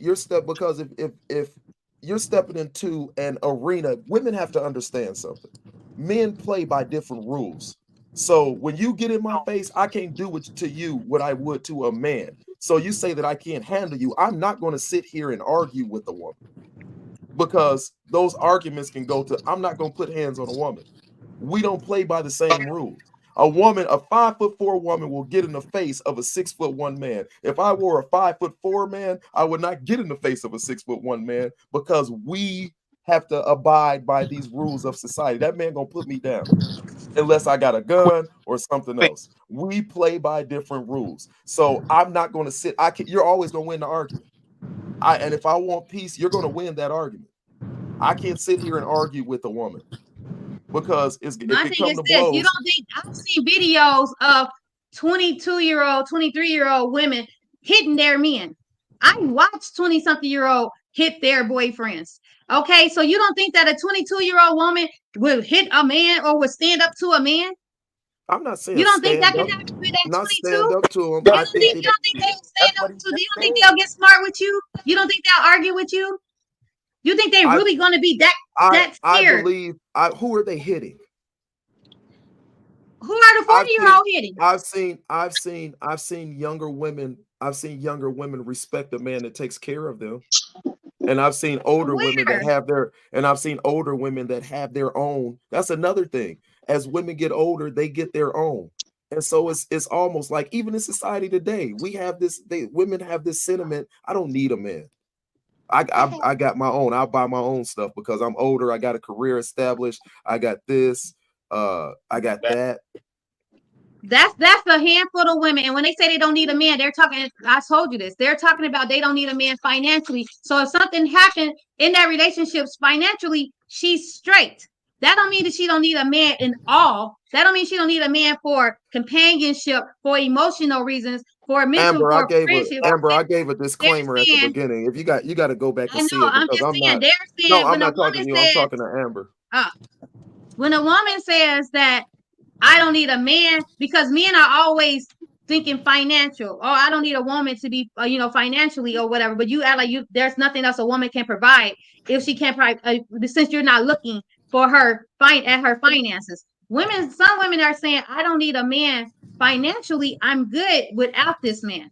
because if you're stepping into an arena, women have to understand something. Men play by different rules. So when you get in my face, I can't do to you what I would to a man. So you say that I can't handle you. I'm not going to sit here and argue with a woman, because those arguments can go to, I'm not going to put hands on a woman. We don't play by the same rules. A 5'4" woman will get in the face of a 6'1" man. If I were a 5'4" man, I would not get in the face of a 6'1" man, because we have to abide by these rules of society. That man gonna put me down unless I got a gun or something else. We play by different rules. So I'm not gonna sit. You're always gonna win the argument. And if I want peace, you're gonna win that argument. I can't sit here and argue with a woman. Because if it comes to blows, you don't think I've seen videos of 22-year-old, 23-year-old women hitting their men. I watched 20-something-year-old hit their boyfriends. Okay, so you don't think that a 22-year-old woman will hit a man or will stand up to a man? I'm not saying you don't think that can happen with that 22? Stand up to him. You don't think they'll stand up to? You don't think they'll get smart with you? You don't think they'll argue with you? You think they're really going to be that scared? I believe. Who are they hitting? Who are the 40-year-old hitting? I've seen younger women. I've seen younger women respect a man that takes care of them, and I've seen older women that have their own. That's another thing. As women get older, they get their own, and so it's almost like, even in society today, we have this. Women have this sentiment: I don't need a man. I got my own. I'll buy my own stuff because I'm older. I got a career established. I got this. I got that. That's a handful of women. And when they say they don't need a man, they're talking, I told you this, they're talking about they don't need a man financially. So if something happened in that relationship financially, she's straight. That don't mean that she don't need a man in all. That don't mean she don't need a man for companionship, for emotional reasons, for mental, Amber, for friendship. I gave a disclaimer at the beginning. If you got to go back and see it I'm because just I'm saying, not. they're saying No, I'm when a not talking woman to you. I'm says, talking to Amber. when a woman says that I don't need a man, because men are always thinking financial. Oh, I don't need a woman to be, financially or whatever. But you act like there's nothing else a woman can provide if she can't provide, since you're not looking for her at her finances. Some women are saying, I don't need a man financially. I'm good without this man.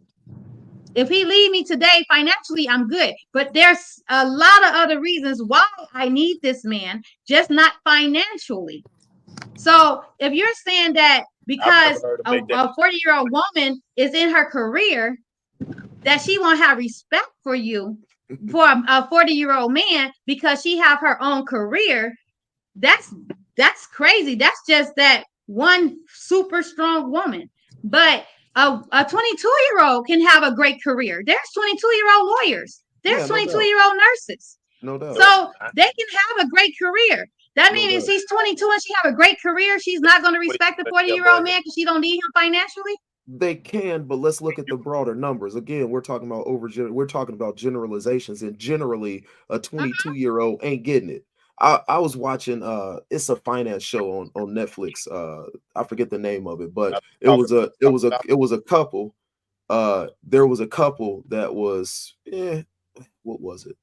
If he leave me today financially, I'm good. But there's a lot of other reasons why I need this man, just not financially. So if you're saying that because a 40-year-old woman is in her career, that she won't have respect for you, for a 40-year-old man, because she have her own career, that's crazy. That's just that one super strong woman. But a 22-year-old can have a great career. There's 22-year-old lawyers. There's 22-year-old nurses. No doubt. So they can have a great career. That means if she's 22 and she have a great career, she's not going to respect the 40-year-old man because she don't need him financially. They can, but let's look at the broader numbers. Again, we're talking about generalizations, and generally a 22-year-old ain't getting it. I was watching it's a finance show on Netflix. I forget the name of it, but it was a couple. There was a couple that was what was it?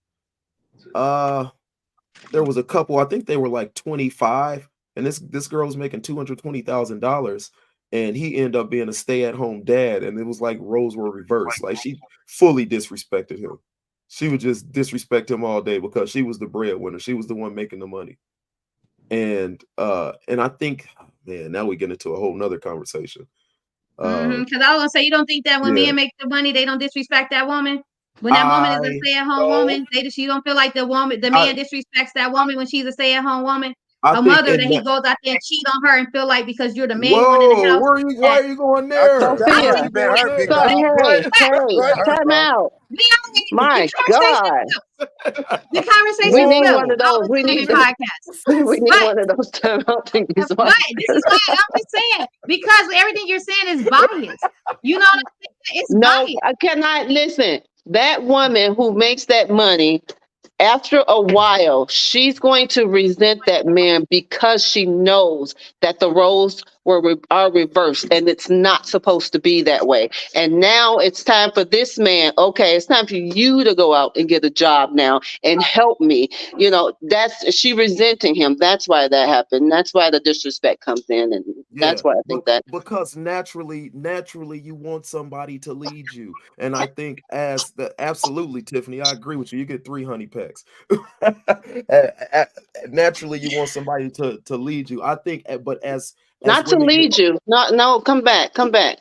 There was a couple, I think they were like 25, and this girl was making $220,000, and he ended up being a stay-at-home dad, and it was like roles were reversed. Like she fully disrespected him. She would just disrespect him all day because she was the breadwinner. She was the one making the money. And I think, man, now we get into a whole nother conversation. Because I was gonna say, you don't think that when men make the money, they don't disrespect that woman? When that woman is a stay-at-home woman, you don't feel like the man disrespects that woman when she's a stay-at-home woman? A mother that he goes out there and cheat on her and feel like because you're the main one in the house. Why are you going there? Sophia, hey, time out. My God. The conversation we need one of those. We need one of those time out things. This is why I'm just saying, because everything you're saying is biased. You know what I'm saying? It's biased. I cannot listen. That woman who makes that money, after a while, she's going to resent that man because she knows that the roles are reversed and it's not supposed to be that way. And now it's time for this man. Okay, it's time for you to go out and get a job now and help me. She resenting him. That's why that happened. That's why the disrespect comes in, and that's why I think that because naturally you want somebody to lead you, and I think absolutely, Tiffany, I agree with you. You get 3 honey packs. Naturally, you want somebody to lead you. I think, but as not to lead you. No, come back. I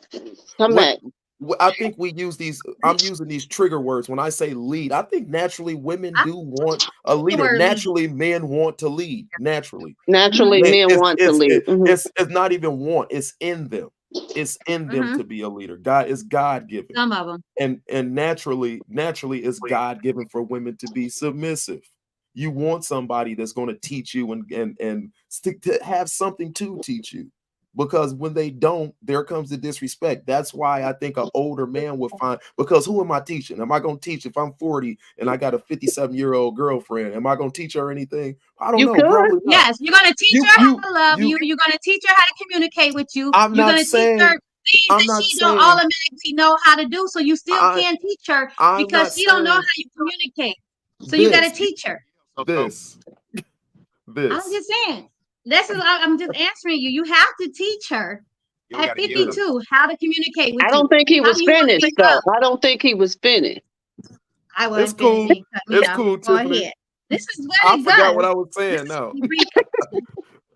think we use these. I'm using these trigger words when I say lead. I think naturally women do want a leader. Naturally, men want to lead. Naturally, men want to lead. It's not even want. It's in them. It's in them to be a leader. God is God given. Some of them, and naturally, it's God given for women to be submissive. You want somebody that's going to teach you and stick to have something to teach you, because when they don't, there comes the disrespect. That's why I think an older man would find, because who am I teaching? Am I going to teach if I'm 40 and I got a 57-year-old girlfriend? Am I going to teach her anything? I don't know. Probably not. Yes, you're going to teach her how to love you. You're going to teach her how to communicate with you. You're going to teach her things that she don't automatically know how to do. So you still can teach her because she don't know how you communicate. So you got to teach her. This. I'm just saying. I'm just answering you. You have to teach her at 52 how to communicate with you. I don't think he was finished, though. I don't think he was finished. I wasn't finished. It's cool, go Tiffany. ahead. This is I forgot what I was saying now.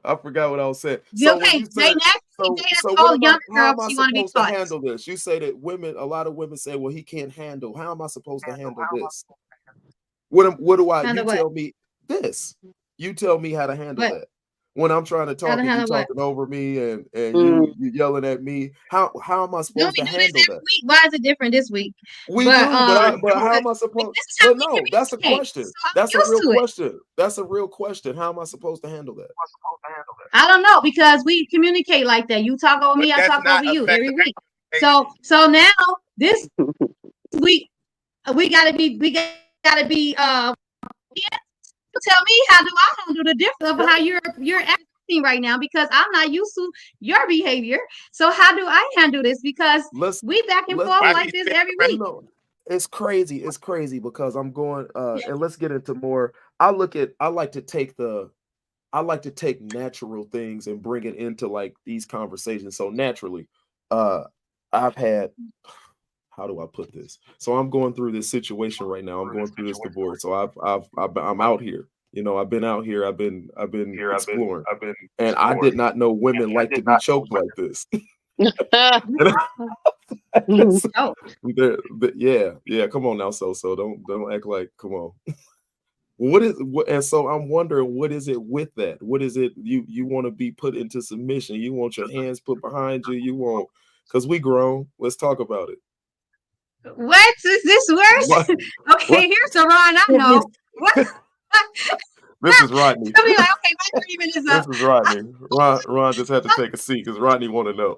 I forgot what I was saying. So okay, how am I supposed to handle this? You say that a lot of women say, well, he can't handle. How am I supposed to handle this? What do I? Handle You what? tell me this. You tell me how to handle What? that. When I'm trying to How talk to and you handle what? talking over me and Mm. you yelling at me, how am I Don't supposed we to do this handle every that? week? Why is it different this week? We But do, but how am I supposed? this is how But we no, that's a communicate. question. So I'm That's a used real to it. question. That's a real question. How am I supposed to handle that? I don't know because we communicate like that. You talk over But me, I that's talk not over you every effective week. communication. So now this week we gotta be you tell me how do I handle the difference of how you're acting right now because I'm not used to your behavior. So how do I handle this? Because Let's we back and let's forth Why like be this spinning every around? you week. know it's crazy. It's crazy because I'm going and let's get into more. I like to take natural things and bring it into like these conversations. So naturally, uh I've had how do I put this? So I'm going through this situation right now. I'm going through this divorce. So I'm out here. I've been out here. I've been exploring, and I did not know women like to be choked like this. And so, Oh, yeah. Come on now, so don't act like. Come on. And so I'm wondering what is it with that? What is it you want to be put into submission? You want your hands put behind you. You want because we grown. Let's talk about it. what is this What? worse? Okay, What? here's the Ron I know. What? This is Rodney. Tell me like, okay, my 3 minutes This up. is Rodney. Ron just had to take a seat because Rodney want to know.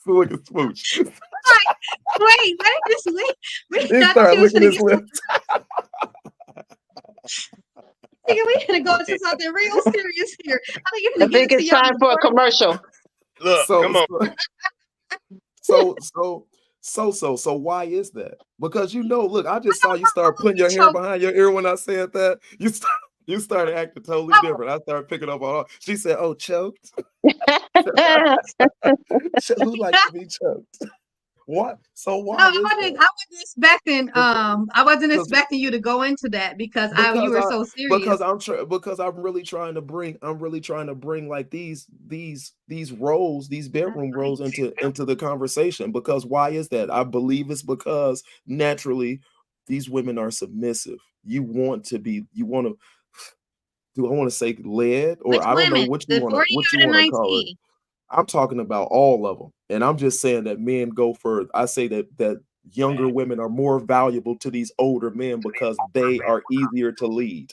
So look at Smooch. Wait, this wait. He I thought started you was licking gonna his get lips. we gonna go into something real serious here. I think you're I gonna get think into it's your time for a divorce. commercial. Look, So come on. so why is that? Because look, I just saw you start putting your hair Choke. behind your ear when I said that. You started acting totally Oh, different. I started picking up on. She said, "Oh, choked. Who likes to be choked? What? So no, why I is wasn't. that? I wasn't expecting. Because I wasn't because expecting you to go into that because you because were I so serious. because I'm really trying to bring like these roles, these bedroom roles into the conversation. Because why is that? I believe it's because naturally these women are submissive. You want to do I want to say led, or Which I don't know women? what you The want to 40 what you or the want to call it. 19? I'm talking about all of them. And I'm just saying that men go for I say that younger women are more valuable to these older men because they are easier to lead.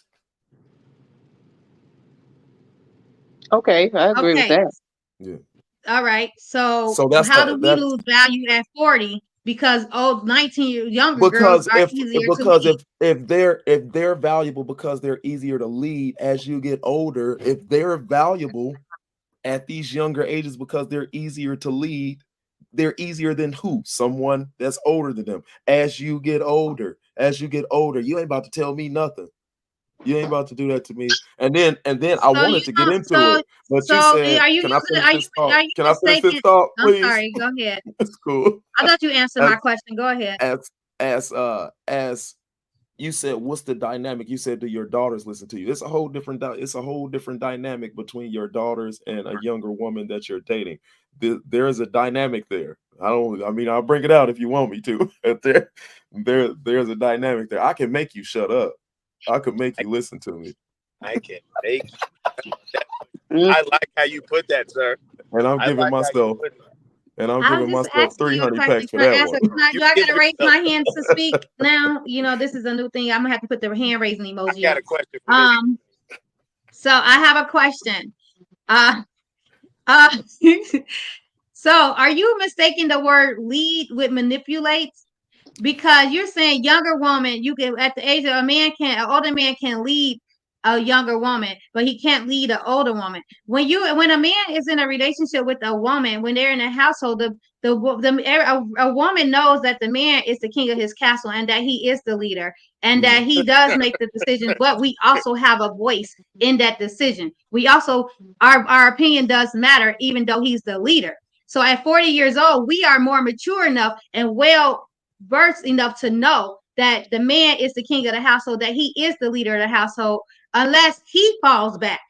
Okay, I agree with Okay. that. Yeah. All right. So So that's how do we that lose value at 40? Because 19 younger girls because are if easier to because lead. if they're valuable because they're easier to lead as you get older, if they're valuable at these younger ages because they're easier to lead, they're easier than who? Someone that's older than them. As you get older, you ain't about to tell me nothing. You ain't about to do that to me. And then I So you wanted to get don't. into it, but you said, Are you "Can I using? finish this thought? Are you Can I finish this mistaken? thought, I'm please?" sorry. Go ahead. It's cool. I thought you answered As my question. Go ahead. as you said, what's the dynamic? You said, do your daughters listen to you? It's a whole different dynamic between your daughters and a younger woman that you're dating. There's a dynamic there. I'll bring it out if you want me to. There's a dynamic there. I can make you shut up. I could make you listen to me. I can make. Mm. I like how you put that, sir. And I'm I giving like how you myself put it. and I'm I'm giving just myself asking three you a honey question. packs for Can I that ask one. do You I give gotta raise yourself. my hand to speak now? This is a new thing. I'm gonna have to put the hand raising I emoji got up. a question for Miss. So I have a question. Uh uh so are you mistaking the word lead with manipulate? Because you're saying younger woman, you can at the age of an older man can lead a younger woman, but he can't lead an older woman. When a man is in a relationship with a woman, when they're in a household, a woman knows that the man is the king of his castle and that he is the leader and that he does make the decisions, but we also have a voice in that decision. We also our opinion does matter, even though he's the leader. So at 40 years old, we are more mature enough and well versed enough to know that the man is the king of the household, that he is the leader of the household, unless he falls back,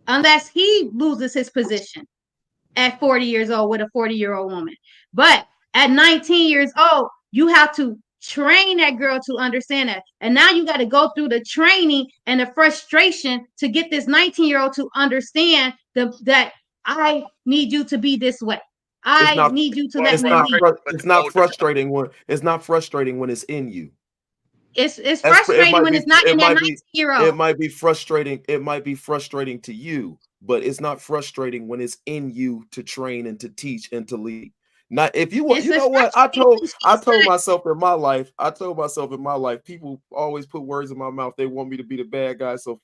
unless he loses his position at 40 years old with a 40-year-old woman. But at 19 years old, you have to train that girl to understand that. And now you got to go through the training and the frustration to get this 19-year-old to understand that I need you to be this way. I need you to let me lead. It's not frustrating when it's in you. It's frustrating when it's not in that 19-year-old. It might be frustrating. It might be frustrating to you, but it's not frustrating when it's in you to train and to teach and to lead. Not if you want, you know what? I told myself in my life, people always put words in my mouth. They want me to be the bad guy, so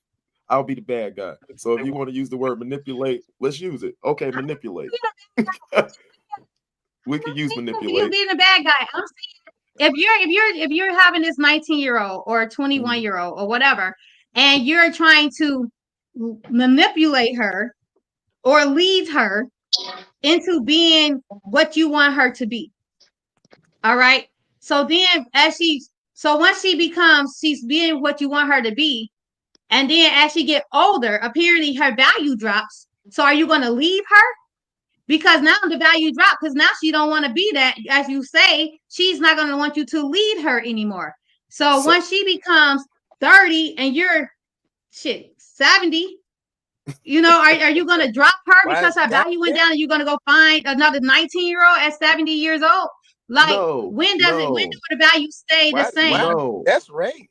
I'll be the bad guy. So if you want to use the word manipulate, let's use it. Okay, manipulate. We can use manipulate. You being a bad guy. I'm saying if you're having this 19-year-old or a 21-year-old or whatever, and you're trying to manipulate her or lead her into being what you want her to be. All right. So then once she's being what you want her to be, and then as she get older, apparently her value drops. So are you going to leave her? Because now the value dropped, because now she don't want to be that, as you say, she's not going to want you to lead her anymore. So once she becomes 30 and you're 70, you know, are you going to drop her because her value went down and you're going to go find another 19-year-old at 70 years old? Like, when do the value stay the same? No. That's right.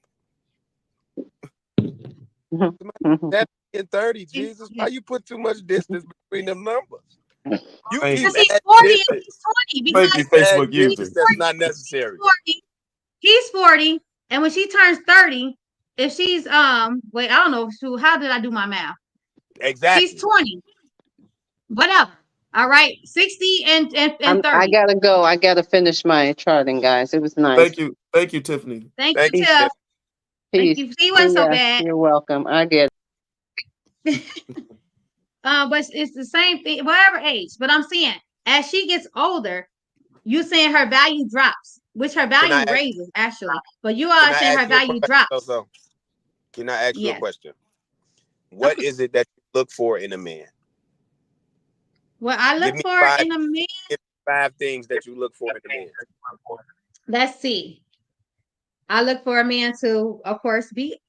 70 and 30, Jesus, why you put too much distance between them numbers? Because he's 40 and he's 20. Because thank you, Facebook users. That's not necessary. He's 40, and when she turns 30, if she's I don't know, how did I do my math? Exactly. She's 20. Whatever. All right. 60 and 30. I gotta go. I gotta finish my charting, guys. It was nice. Thank you, Tiffany. Thank you, Tiff. Thank you. She wasn't so bad. You're welcome. I get it. But it's the same thing, whatever age. But I'm saying, as she gets older, you're saying her value drops, which her value raises, actually. But you are saying her value drops. So, can I ask you a question? What is it that you look for in a man? What I look for in a man? 5 things that you look for in a man. Let's see. I look for a man to, of course, be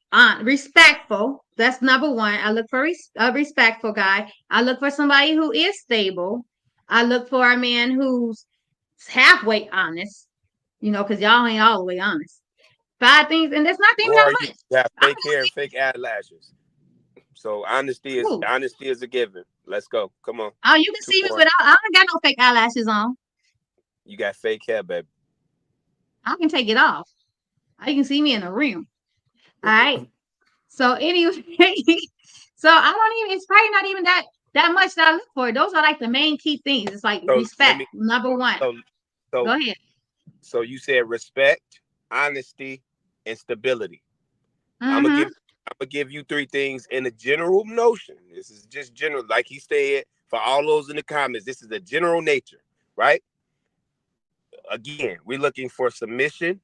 respectful. That's number one. I look for a respectful guy. I look for somebody who is stable. I look for a man who's halfway honest, you know, because y'all ain't all the way honest. 5 things, and there's not even that much. You have fake hair and fake eyelashes. So honesty is a given. Let's go. Come on. Oh, you can see me without. I don't got no fake eyelashes on. You got fake hair, baby. I can take it off. You can see me in the room. All right. So anyway, so I don't even. It's probably not even that much that I look for. Those are like the main key things. It's like respect, number one. So go ahead. So you said respect, honesty, and stability. I'm gonna give you 3 things in a general notion. This is just general, like he said. For all those in the comments, this is a general nature, right? Again, we're looking for submission.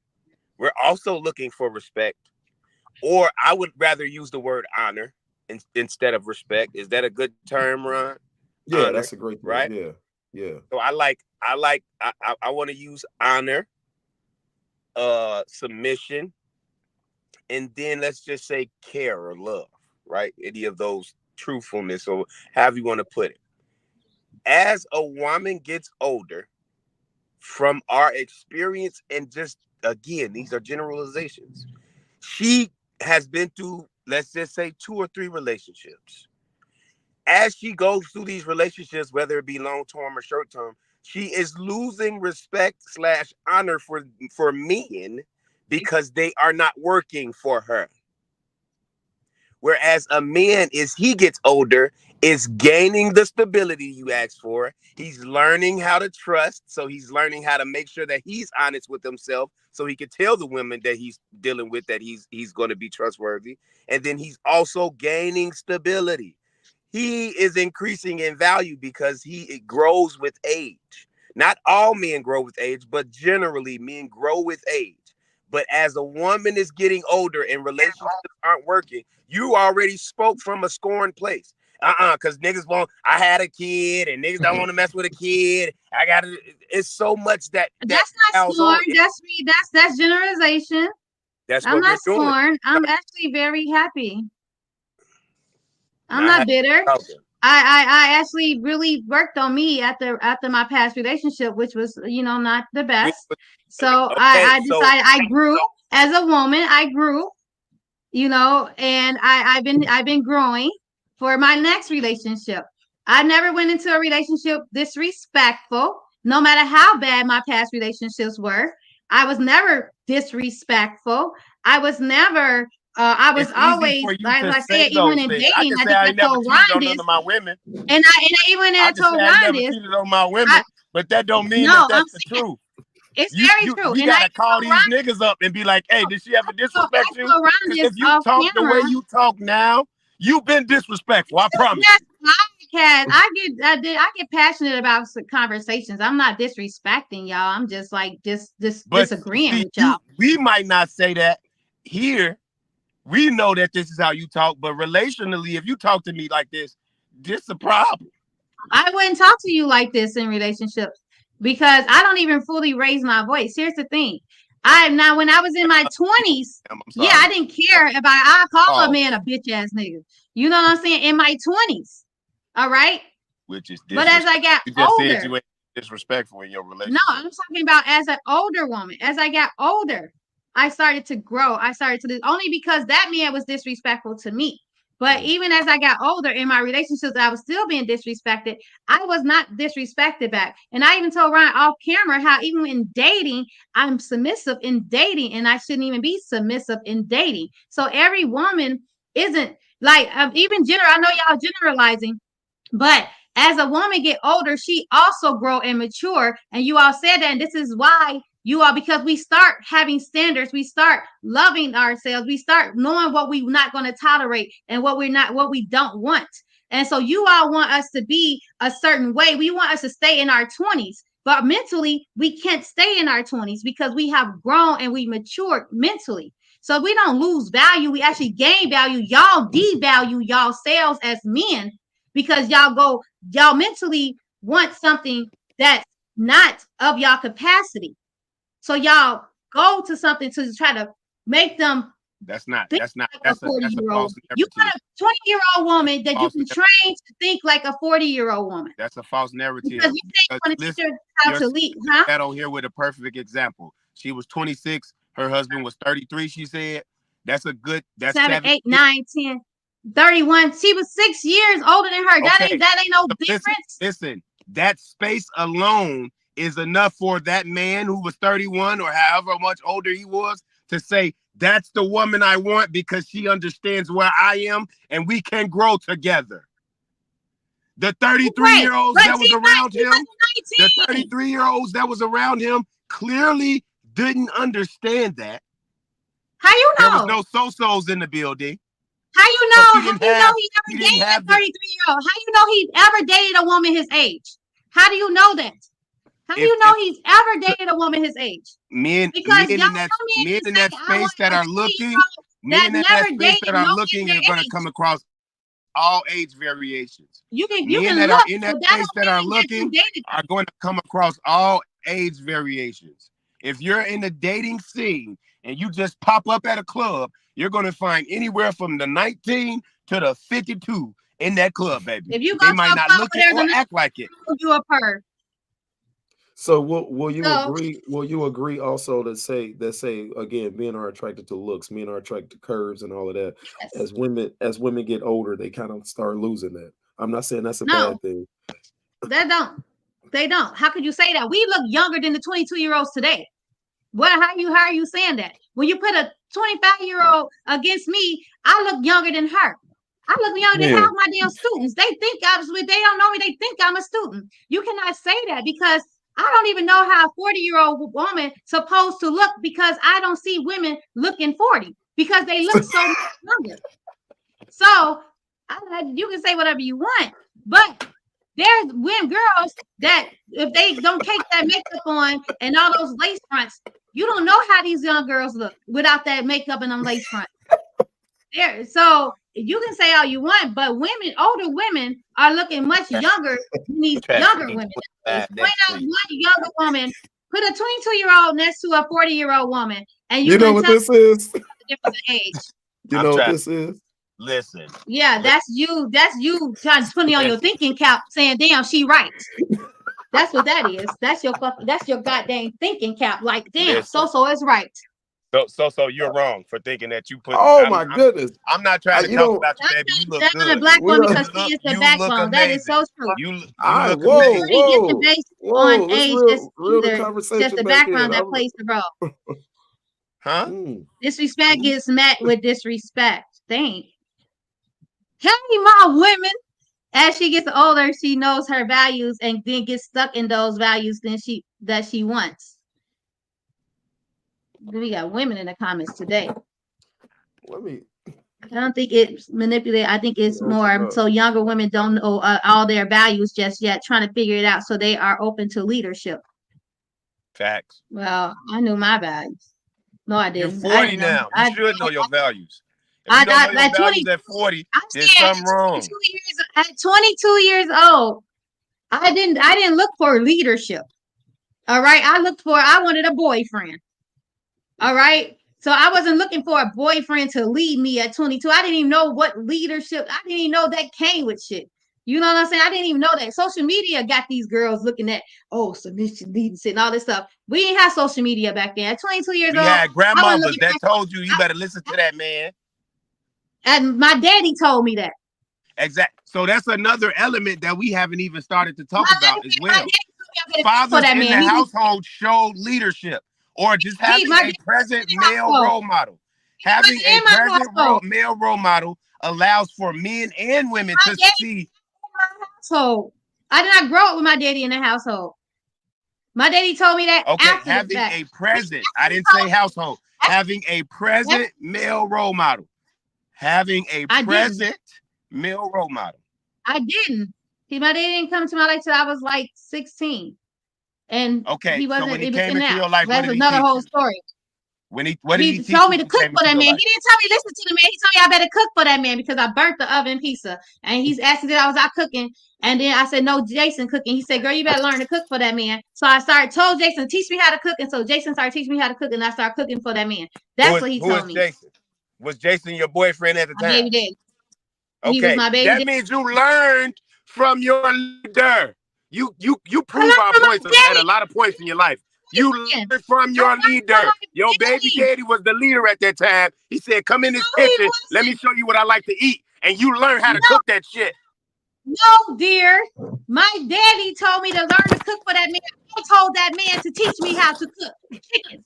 We're also looking for respect, or I would rather use the word honor instead of respect. Is that a good term, Ron? Yeah, honor, that's a great term. right? Yeah. So I want to use honor, submission, and then let's just say care or love, right? Any of those, truthfulness, or however you want to put it. As a woman gets older, from our experience, and just again, these are generalizations, she has been through, let's just say, 2 or 3 relationships. As she goes through these relationships, whether it be long-term or short-term, she is losing respect / honor for men because they are not working for her. Whereas a man, as he gets older, is gaining the stability you asked for. He's learning how to trust. So he's learning how to make sure that he's honest with himself, so he can tell the women that he's dealing with that he's going to be trustworthy. And then he's also gaining stability. He is increasing in value because it grows with age. Not all men grow with age, but generally men grow with age. But as a woman is getting older and relationships aren't working, you already spoke from a scorned place. Because niggas won't. I had a kid, and niggas don't want to mess with a kid. I got to. It's so much that. That's not scorn. That's me. That's generalization. I'm not scorned. I'm actually very happy. I'm not bitter. I actually really worked on me after my past relationship, which was, not the best. So I decided I grew as a woman. I grew, and I've been growing for my next relationship. I never went into a relationship disrespectful, no matter how bad my past relationships were. I was never disrespectful. I was never. I was always, like I said, even in dating, I think I told Ron this. My women. And I even I told Ron this. Cheated on my women, but that don't mean that's the truth. It's very true. You gotta call these niggas up and be like, "Hey, did she ever disrespect you?" If you talk the way you talk now, you've been disrespectful. I promise. I get passionate about conversations. I'm not disrespecting y'all. I'm just like disagreeing with y'all. We might not say that here. We know that this is how you talk, but relationally, if you talk to me like this is a problem. I wouldn't talk to you like this in relationships because I don't even fully raise my voice. Here's the thing. When I was in my 20s, I didn't care if I call a man a bitch ass nigga. You know what I'm saying? In my 20s. All right. Which is but as I got older, said you ain't disrespectful in your relationship. No, I'm talking about as an older woman. As I got older, I started to grow. I started to only because that man was disrespectful to me. But even as I got older in my relationships, I was still being disrespected. I was not disrespected back. And I even told Ryan off camera how even in dating, I'm submissive in dating, and I shouldn't even be submissive in dating. So every woman isn't like even I know y'all generalizing, but as a woman get older, she also grow and mature. And you all said that, and this is why because we start having standards, we start loving ourselves, we start knowing what we're not going to tolerate and what we don't want. And so you all want us to be a certain way. We want us to stay in our 20s, but mentally we can't stay in our 20s because we have grown and we matured mentally. So we don't lose value. We actually gain value. Y'all devalue yourselves as men because y'all mentally want something that's not of y'all capacity. So y'all go to something to try to make them. That's a 40-year-old. You want a 20-year-old woman that you can train to think like a 40-year-old woman. That's a false narrative. Because you think you want to teach her how to lead, huh? That on here with a perfect example. She was 26. Her husband was 33. She said, "That's a good. That's 7, 8, 9, 10, 31. She was 6 years older than her. Okay. That ain't no difference. Listen, that space alone is enough for that man who was 31 or however much older he was to say, that's the woman I want because she understands where I am and we can grow together. The 33-year-olds that was around him, the 33-year-olds that was around him clearly didn't understand that. How you know? There was no SoSos in the building. How you know? How you know he ever dated a 33-year-old? How you know he ever dated a woman his age? How do you know that? How do you know he's ever dated a woman his age? Men in that space that are looking are going to come across all age variations. Men that are in that space that are looking are going to come across all age variations. If you're in the dating scene and you just pop up at a club, you're going to find anywhere from the 19 to the 52 in that club, baby. If you go they might not look it or act like it. You a perv. So will you agree? Will you agree also that say again, men are attracted to looks, men are attracted to curves and all of that. Yes. As women get older, they kind of start losing that. I'm not saying that's a bad thing. They don't. How could you say that? We look younger than the 22-year-olds today. How are you saying that? When you put a 25-year-old against me, I look younger than her. I look younger than half my damn students. They don't know me. They think I'm a student. You cannot say that because I don't even know how a 40-year-old woman supposed to look because I don't see women looking 40 because they look so much younger. So you can say whatever you want, but there's girls that if they don't take that makeup on and all those lace fronts, you don't know how these young girls look without that makeup and them lace fronts. So you can say all you want, but older women are looking much younger than these younger women. Point out one younger woman, put a 22-year-old next to a 40-year-old woman, and you know what this is? The difference in age. You know what this is? Listen. Yeah, that's you. That's you trying to put me on your thinking cap, saying, "Damn, she right." That's what that is. That's your goddamn thinking cap. Like, damn, SoSo is right. So you're wrong for thinking that you put. Oh my goodness! I'm not trying to talk about you, baby. You look good. A black woman because she is the backbone. That is so true. You look whoa. On age, real the conversation. Just the background that plays the role. Huh? Disrespect gets met with disrespect. Thank. Hey, my women. As she gets older, she knows her values and then gets stuck in those values that she wants. We got women in the comments today. I don't think it's manipulated. I think it's more so younger women don't know all their values just yet, trying to figure it out, so they are open to leadership. Facts. Well, I knew my values. No, I didn't. You're 40 now. You should know your values. If you don't know your values at 40, there's something wrong. At 22 years old, I didn't look for leadership. All right. I wanted a boyfriend. All right. So I wasn't looking for a boyfriend to lead me at 22. I didn't even know what leadership. I didn't even know that came with shit. You know what I'm saying? I didn't even know that. Social media got these girls looking at, submission, leadership, and all this stuff. We didn't have social media back then. At 22 years old. We had grandmothers that told you better listen to that man. And my daddy told me that. Exactly. So that's another element that we haven't even started to talk about as well. Fathers in the household showed leadership, or just having a present male role model. Having a present male role model allows for men and women to see. So I did not grow up with my daddy in the household. My daddy told me that. Okay, having a present. I didn't say household. Having a present male role model. Having a present male role model. I didn't. My daddy didn't come to my life till I was like 16. And okay, he wasn't. So when he came into your life, that's another whole story. What did he told me to cook for that man. He didn't tell me listen to the man. He told me I better cook for that man because I burnt the oven pizza. And he's asking that I was out cooking. And then I said, no, Jason cooking. He said, girl, you better learn to cook for that man. So I told Jason, teach me how to cook. And so Jason started teaching me how to cook, and I started cooking for that man. That's what he told me. Jason? Was Jason your boyfriend at the time? My baby daddy. Okay, he was my baby daddy. Means you learned from your leader. You prove our points at a lot of points in your life. You learned from your leader. Your baby daddy was the leader at that time. He said, come in this kitchen. Let me show you what I like to eat. And you learn how to cook that shit. No, dear. My daddy told me to learn to cook for that man. I told that man to teach me how to cook chicken.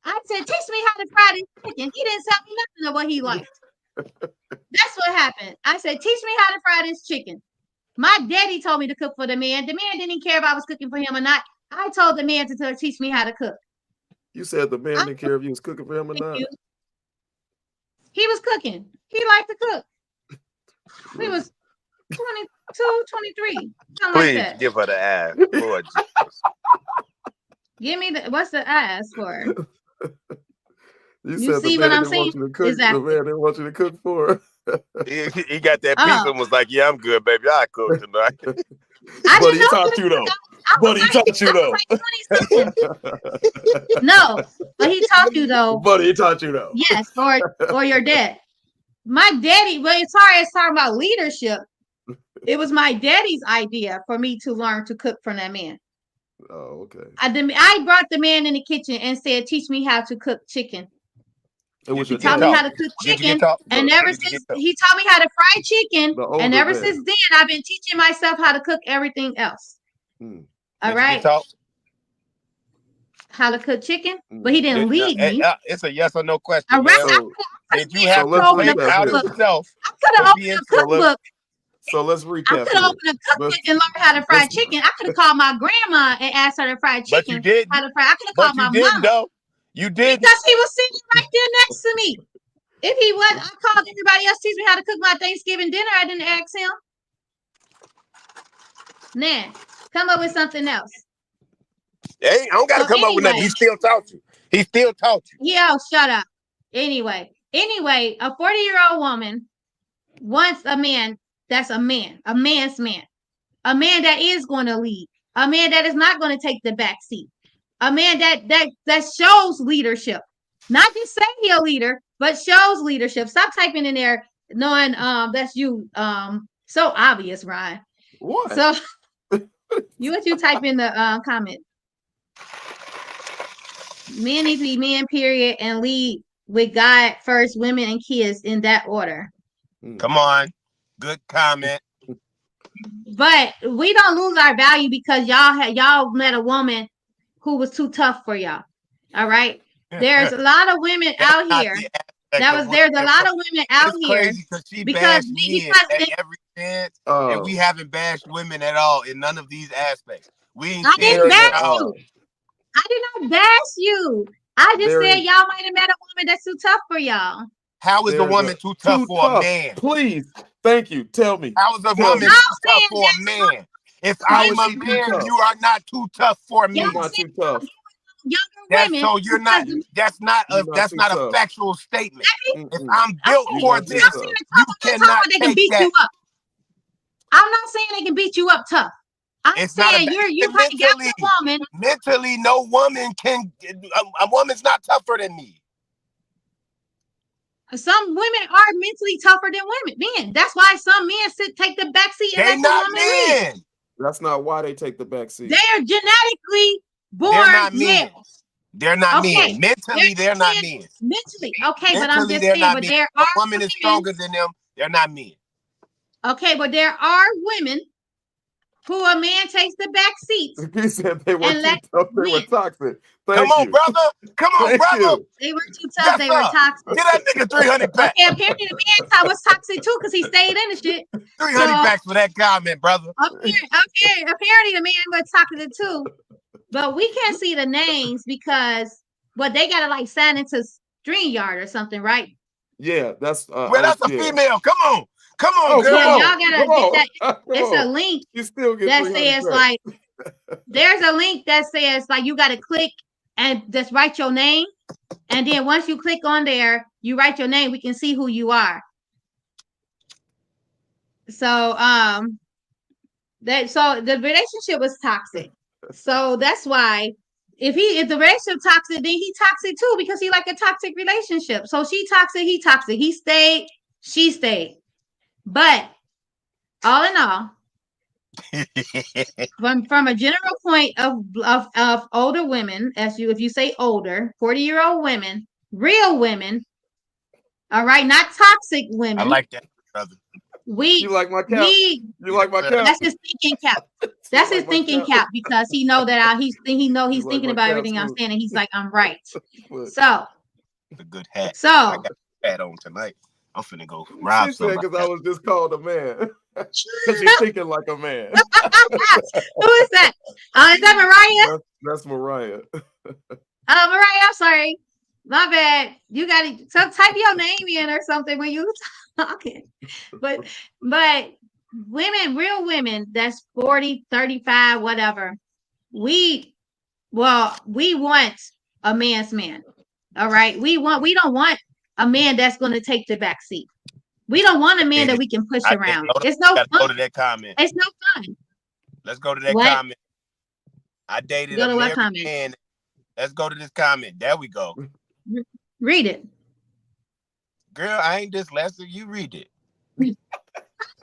I said, teach me how to fry this chicken. He didn't tell me nothing of what he liked. That's what happened. I said, teach me how to fry this chicken. My daddy told me to cook for the man. The man didn't care if I was cooking for him or not. I told the man to teach me how to cook. You said the man didn't care if you was cooking for him or not? He was cooking. He liked to cook. He was 22, 23. Please like give her the ass. Lord Jesus. Give me what's the ass for? You said see what I'm saying? Exactly. The man didn't want you to cook for. He got that pizza and was like, yeah, I'm good, baby. I cook tonight. But he taught you though. But he taught you though. No, but he taught you though. But he taught you though. Yes, or your dad. My daddy, but as far as talking about leadership, it was my daddy's idea for me to learn to cook for that man. Oh, okay. I brought the man in the kitchen and said, teach me how to cook chicken. He taught me how to cook chicken, and ever since he taught me how to fry chicken, and ever since then I've been teaching myself how to cook everything else. All right, how to cook chicken, but he didn't lead me. It's a yes or no question. All right, did you have to open out yourself? I could have opened a cookbook. So let's recap. I could have opened a cookbook and learned how to fry chicken. I could have called my grandma and asked her to fry chicken. But you didn't. How to fry. I could have called my mom. Though. You did because he was sitting right there next to me. If he wasn't, I called everybody else to teach me how to cook my Thanksgiving dinner. I didn't ask him. Nah, come up with something else. Hey, I don't gotta come up with nothing. He still taught you. He still taught you. Yeah, shut up. Anyway, a 40-year-old woman wants a man that's a man's man, a man that is going to lead, a man that is not going to take the back seat, a man that shows leadership, not just say he a leader, but shows leadership. Stop typing in there knowing that's you. So obvious, Ryan. What? So what you type in the comment? Men need to be men, period, and lead with God first, women and kids in that order. Come on. Good comment. But we don't lose our value because y'all met a woman who was too tough for y'all. All right. There's a lot of women out here. There's a lot of women out here because she bashed men at every chance, and we haven't bashed women at all in none of these aspects. We ain't I didn't bash you. I did not bash you. I just said y'all might have met a woman that's too tough for y'all. How is a woman too tough for a man? Please, thank you. Tell me. How is a woman too tough for a man? If I'm a man, you are not too tough for me. You're not too tough. Younger women. So you're not. That's not a factual statement. If I'm built for this, you cannot take that. I'm not saying they can beat you up tough. I'm saying you got a woman. Mentally, no woman can. A woman's not tougher than me. Some women are mentally tougher than men. That's why some men take the back seat and let the woman lead. That's not why they take the back seat. They are genetically born males. They're not men. Mentally, they're not men. Mentally, okay, but I'm just saying. But there are a woman is stronger than them. They're not men. Okay, but there are women who a man takes the back seats. He said they were too tough. They were toxic. Come on, brother. Come on, brother. They were too tough. They were toxic. Get that nigga 300 back. Okay, apparently the man was toxic too because he stayed in the shit. 300 backs for that comment, brother. Apparently the man was toxic too. But we can't see the names because they gotta like sign into StreamYard or something, right? Yeah, that's that's a female. Come on. Come on, girl. Yeah, y'all gotta get that. It's a link that says like there's a link that says like you gotta click and just write your name. And then once you click on there, you write your name, we can see who you are. So the relationship was toxic. So that's why if the relationship toxic, then he toxic too, because he like a toxic relationship. So she toxic, he toxic. He stayed, she stayed. But all in all, from a general point of older women, if you say older, 40-year-old women, real women, all right, not toxic women. I like that, brother. You like my cap? You like my cap? That's his thinking cap. That's his thinking cap because he know that he's thinking about everything I'm saying, and he's like, I'm right. So a good hat. So I got a hat on tonight. I'm finna go rob somebody. Because I was just called a man. Because you're thinking like a man. Who is that? Is that Mariah? That's Mariah. Mariah, I'm sorry. My bad. You got to type your name in or something when you talking. But women, real women, that's 40, 35, whatever. We want a man's man. All right. We don't want a man that's going to take the back seat. We don't want a man that we can push around. It's no fun. Go to that comment. It's no fun. Let's go to that comment. I dated a married man. Let's go to this comment. There we go. Read it. Girl, I ain't dyslexic. You read it.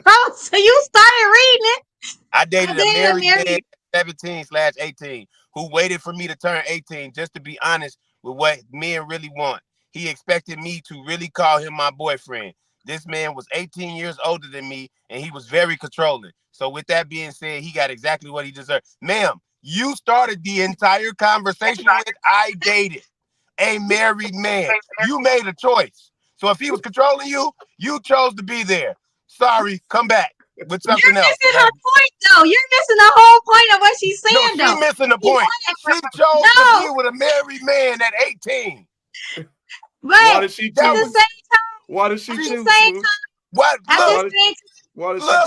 Oh, so you started reading it. I dated a married man 17/18 who waited for me to turn 18 just to be honest with what men really want. He expected me to really call him my boyfriend. This man was 18 years older than me, and he was very controlling. So with that being said, he got exactly what he deserved. Ma'am, you started the entire conversation with I dated a married man. You made a choice. So if he was controlling you, you chose to be there. Sorry, come back with something else. You're missing her point, though. You're missing the whole point of what she's saying, though. She's missing the point. She chose to be with a married man at 18. Why did she choose? At the same time. Why did she choose? At the same time. What? Why did she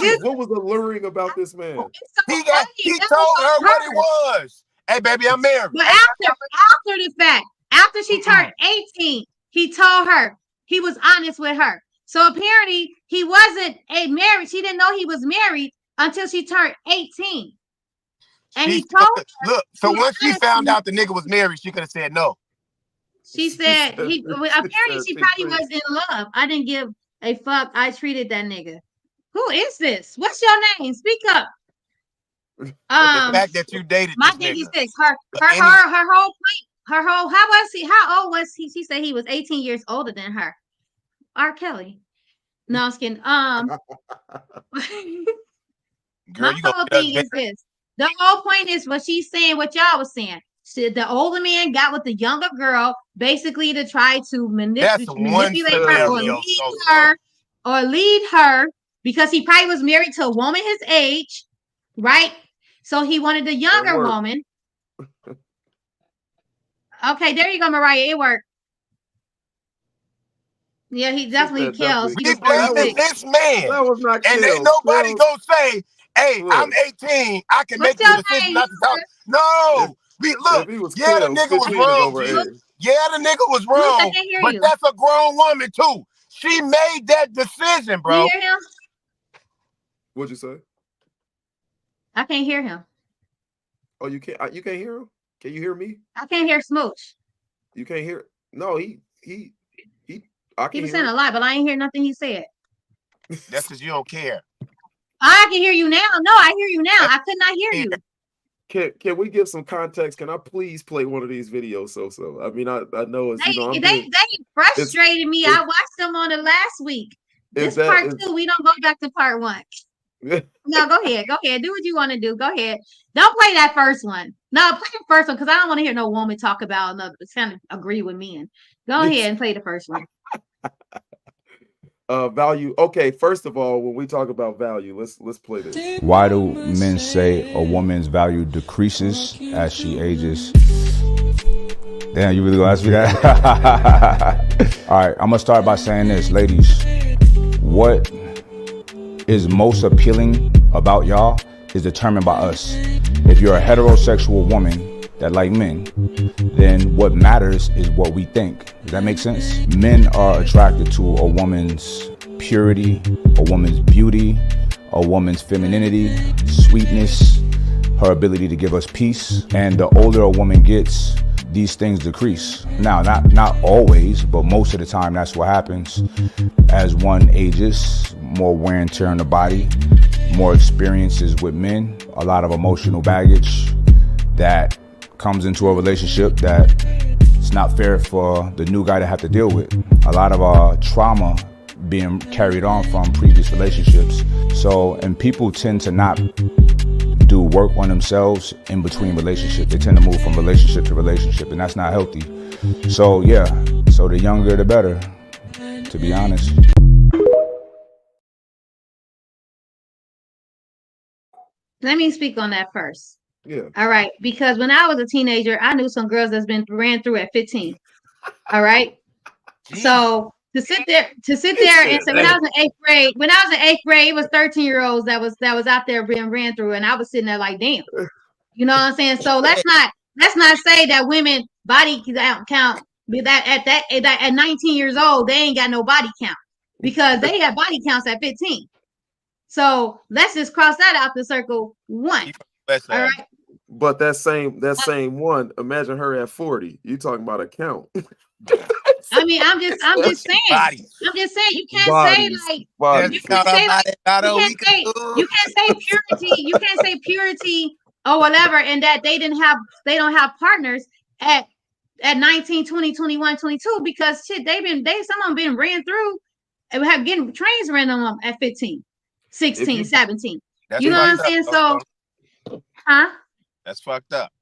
choose? What was alluring about this man? He told her what it was. Hey, baby, I'm married. But after the fact, after she turned 18, he told her, he was honest with her. So apparently he wasn't married. She didn't know he was married until she turned 18. And he told her, look, so once she found out the nigga was married, she could have said no. She said apparently she probably was in love. I didn't give a fuck. I treated that nigga. Who is this? What's your name? Speak up. The fact that you dated my this thing nigga. Is this. Her whole point. How was he? How old was he? She said he was 18 years older than her. R. Kelly. No, I'm kidding. Girl, my whole thing is this. The whole point is what she's saying, what y'all was saying. The older man got with the younger girl basically to try to manipulate her or lead her because he probably was married to a woman his age, right? So he wanted the younger woman. Okay, there you go, Mariah. It worked. Yeah, he definitely kills. We blaming this man. That was not and ain't nobody gonna say, hey, I'm 18. I can make the decision not to talk. No. Look, yeah, the nigga was wrong. Yeah, the nigga was wrong. But that's a grown woman too. She made that decision, bro. You hear him? What'd you say? I can't hear him. Oh, you can't hear him? Can you hear me? I can't hear Smooch. You can't hear? No, he was saying a lot, but I ain't hear nothing he said. That's because you don't care. I can hear you now. No, I hear you now. I could not hear you. Can we give some context? Can I please play one of these videos? So I mean, I know it's they frustrated me. I watched them on the last week. This part 2. We don't go back to part 1. No, go ahead. Go ahead. Do what you want to do. Go ahead. Don't play that first one. No, play the first one because I don't want to hear no woman talk about another. Kind of agree with men. Go ahead and play the first one. Value. Okay, first of all, when we talk about value, let's play this. Why do men say a woman's value decreases as she ages? Damn, you really gonna ask me that? All right, I'm gonna start by saying this, ladies. What is most appealing about y'all is determined by us. If you're a heterosexual woman that like men, then what matters is what we think. Does that make sense? Men are attracted to a woman's purity, a woman's beauty, a woman's femininity, sweetness, her ability to give us peace. And the older a woman gets, these things decrease. Now, not always, but most of the time that's what happens. As one ages, more wear and tear on the body, more experiences with men, a lot of emotional baggage that comes into a relationship that it's not fair for the new guy to have to deal with. A lot of trauma being carried on from previous relationships. So, and people tend to not do work on themselves in between relationships. They tend to move from relationship to relationship, and that's not healthy. So yeah, so the younger the better, to be honest. Let me speak on that first. Yeah. All right. Because when I was a teenager, I knew some girls that's been ran through at 15. All right. So to sit there and say when I was in eighth grade, it was 13-year-olds that was out there being ran through, and I was sitting there like, damn. You know what I'm saying? So let's not say that women body count that at 19 years old, they ain't got no body count because they have body counts at 15. So let's just cross that out the circle 1. All right. But that same one, imagine her at 40. You talking about a count. I mean, I'm just saying. You can't say purity. You can't say purity or whatever, and that they don't have partners at 19, 20, 21, 22 because shit, some of them been ran through and have getting trains ran on them at 15, 16, 17. You know what I'm saying? So, huh? That's fucked up.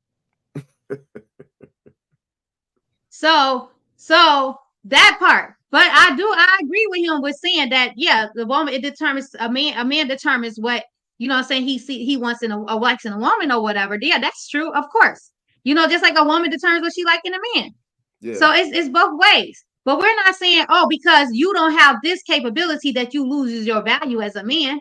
So that part, but I agree with him with saying that, yeah, the woman, it determines a man determines what, you know what I'm saying, he wants in a likes in a woman or whatever. Yeah, that's true, of course. You know, just like a woman determines what she like in a man. Yeah. So it's both ways. But we're not saying, oh, because you don't have this capability that you loses your value as a man.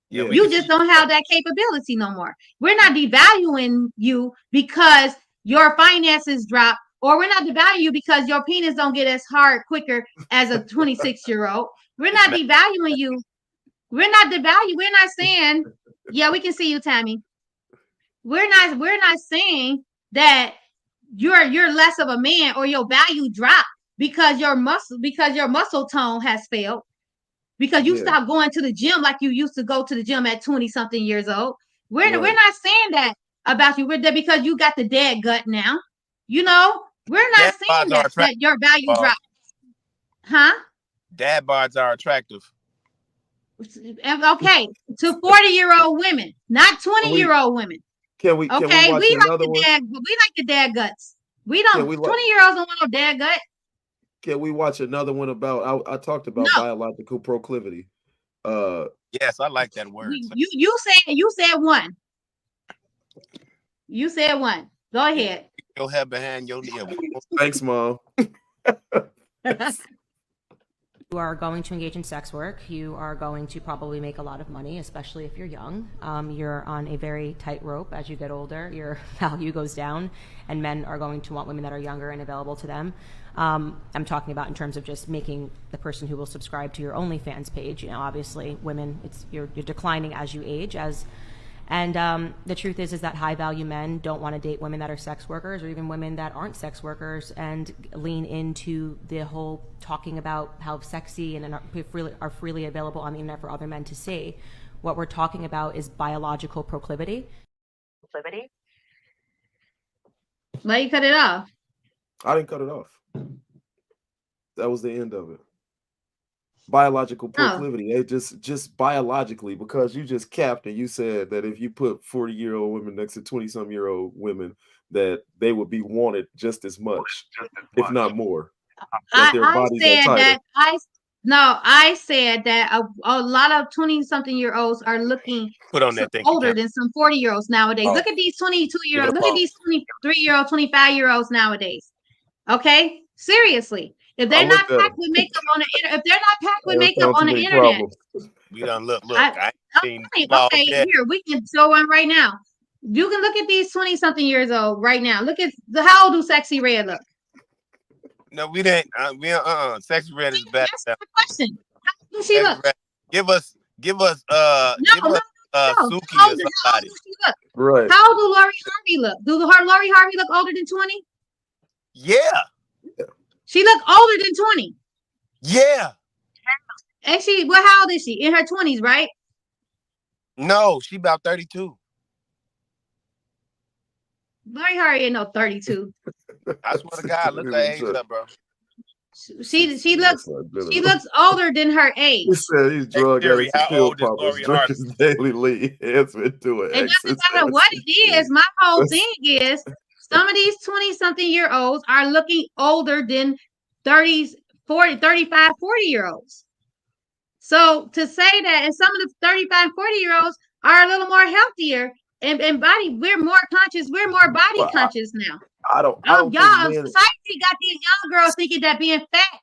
Yeah, you just don't have that capability no more. We're not devaluing you because your finances drop or we're not devaluing you because your penis don't get as hard quicker as a 26-year-old. We're not devaluing you. We're not saying, yeah, we can see you, Tammy. We're not saying that you're less of a man or your value dropped because your muscle tone has failed. Because you stopped going to the gym like you used to go to the gym at 20-something years old. We're not saying that about you. We're there because you got the dad gut now. You know, we're not saying that your value dropped. Huh? Dad bods are attractive. Okay, to 40-year-old women, not 20-year-old women. Can we watch another one? We like the dad guts. We don't. 20-year-olds don't want no dad gut. Can we watch another one about? I talked about biological proclivity. Yes, I like that word. You said one. You said one. Go ahead. Your head behind your knee. Thanks, Mom. You are going to engage in sex work. You are going to probably make a lot of money, especially if you're young. You're on a very tight rope. As you get older, your value goes down, and men are going to want women that are younger and available to them. I'm talking about in terms of just making the person who will subscribe to your OnlyFans page. You know, obviously, women, you're declining as you age. And the truth is that high value men don't want to date women that are sex workers or even women that aren't sex workers and lean into the whole talking about how sexy and are freely available on the internet for other men to see. What we're talking about is biological proclivity. Why you cut it off? I didn't cut it off. That was the end of it. Biological proclivity. It just biologically, because you just capped and you said that if you put 40-year-old women next to 20-some-year-old women, that they would be wanted just as much, if not more. I said that a lot of 20-something-year-olds are looking older than some 40-year-olds nowadays. Look at these 22-year-olds. Look at these 23-year-olds, 25-year-olds nowadays. Okay, seriously. If they're not packed with makeup on the internet, we done look. Here we can show one right now. You can look at these 20-something years old right now. Look at how old do Sexy Red look? No, we didn't. Sexy Red is bad. That's the question. How do she look? Red. Give us Suki or somebody. Right. How old do Lori Harvey look? Do Lori Harvey look older than 20? Yeah. She look older than 20. Yeah. And how old is she? In her 20s, right? No, she about 32. Lori Harvey ain't no 32. I swear to God, look her age up, bro. She looks older than her age. He said he's drug addicts and pill poppers, drinking daily Lee. It doesn't matter what it is. My whole thing is some of these 20-something-year-olds are looking older than 30s, 40, 35, 40-year-olds. So to say that, and some of the 35, 40-year-olds are a little more healthier and body, we're more conscious, we're more body conscious now. I don't y'all, society got these young girls thinking that being fat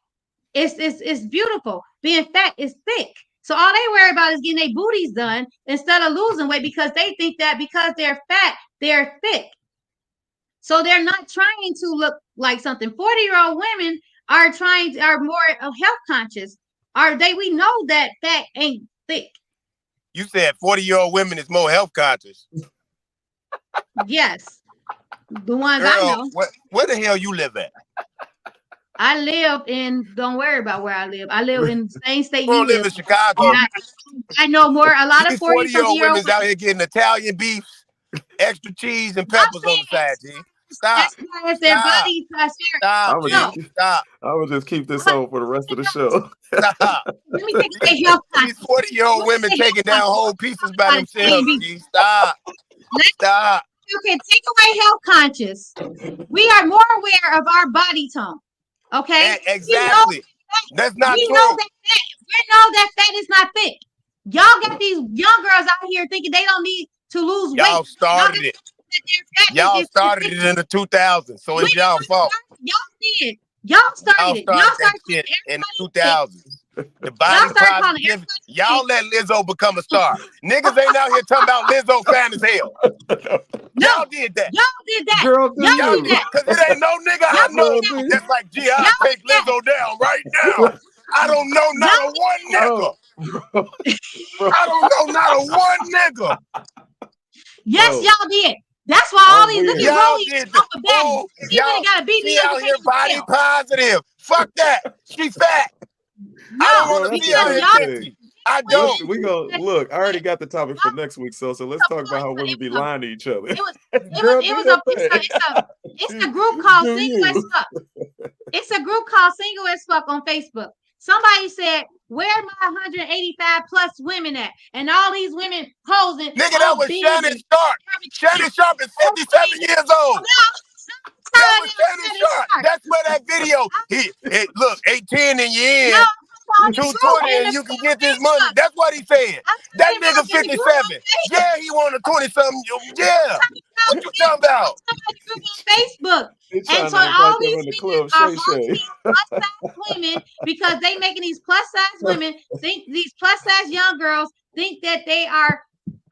is beautiful. Being fat is thick. So all they worry about is getting their booties done instead of losing weight because they think that because they're fat, they're thick. So they're not trying to look like something. 40-year-old women are more health conscious. We know that fat ain't thick. You said 40-year-old women is more health conscious. Yes. The ones I know. Where the hell you live at? I live don't worry about where I live. I live in the same state you live in Chicago. I know a lot of 40-year-old women's out here getting Italian beef, extra cheese and peppers on the side, G. Stop. Stop. I would just keep this on for the rest of the show. Stop. Let me take health These 40-year-old women taking down whole pieces by themselves, G. Stop. Stop. Okay, take away health conscious. We are more aware of our body tone. Okay? Exactly. That's not true. We know that fat is not thick. Y'all got these young girls out here thinking they don't need to lose weight. Y'all started it. Y'all started it in the 2000s, so it's y'all fault. Y'all did. Y'all started that shit in the 2000s. The body positive. Y'all let Lizzo become a star. Niggas ain't out here talking about Lizzo fine as hell. Y'all did that. Y'all did that. Girl, do Y'all you? did that. Cause it ain't no nigga I know that's like, gee, I'll take Lizzo down right now. I don't know not a one nigga. I don't know not a one nigga. Yes, y'all did. That's why all these look at y'all Rolly did off of Betty. She y'all got a BBL. She out here body positive. Fuck that. She fat. No, I don't want to see out here sexy. I don't. We go look. I already got the topic for next week, so let's talk about how women be lying to each other. It's a group called Single as Fuck. It's a group called Single as Fuck on Facebook. Somebody said, "Where my 185 plus women at?" And all these women posing. Nigga, that was Shannon Sharp. Shannon Sharp is 57 years old. That was Shannon Sharp. That's where that video. Look, 810 and you in. 220 and you can get this money. That's what he said. That nigga 57. Yeah, he wanted 20-something. Yeah. What you talking about? Facebook. And so all these women are posting plus size women because they making these plus size women think these plus size young girls think that they are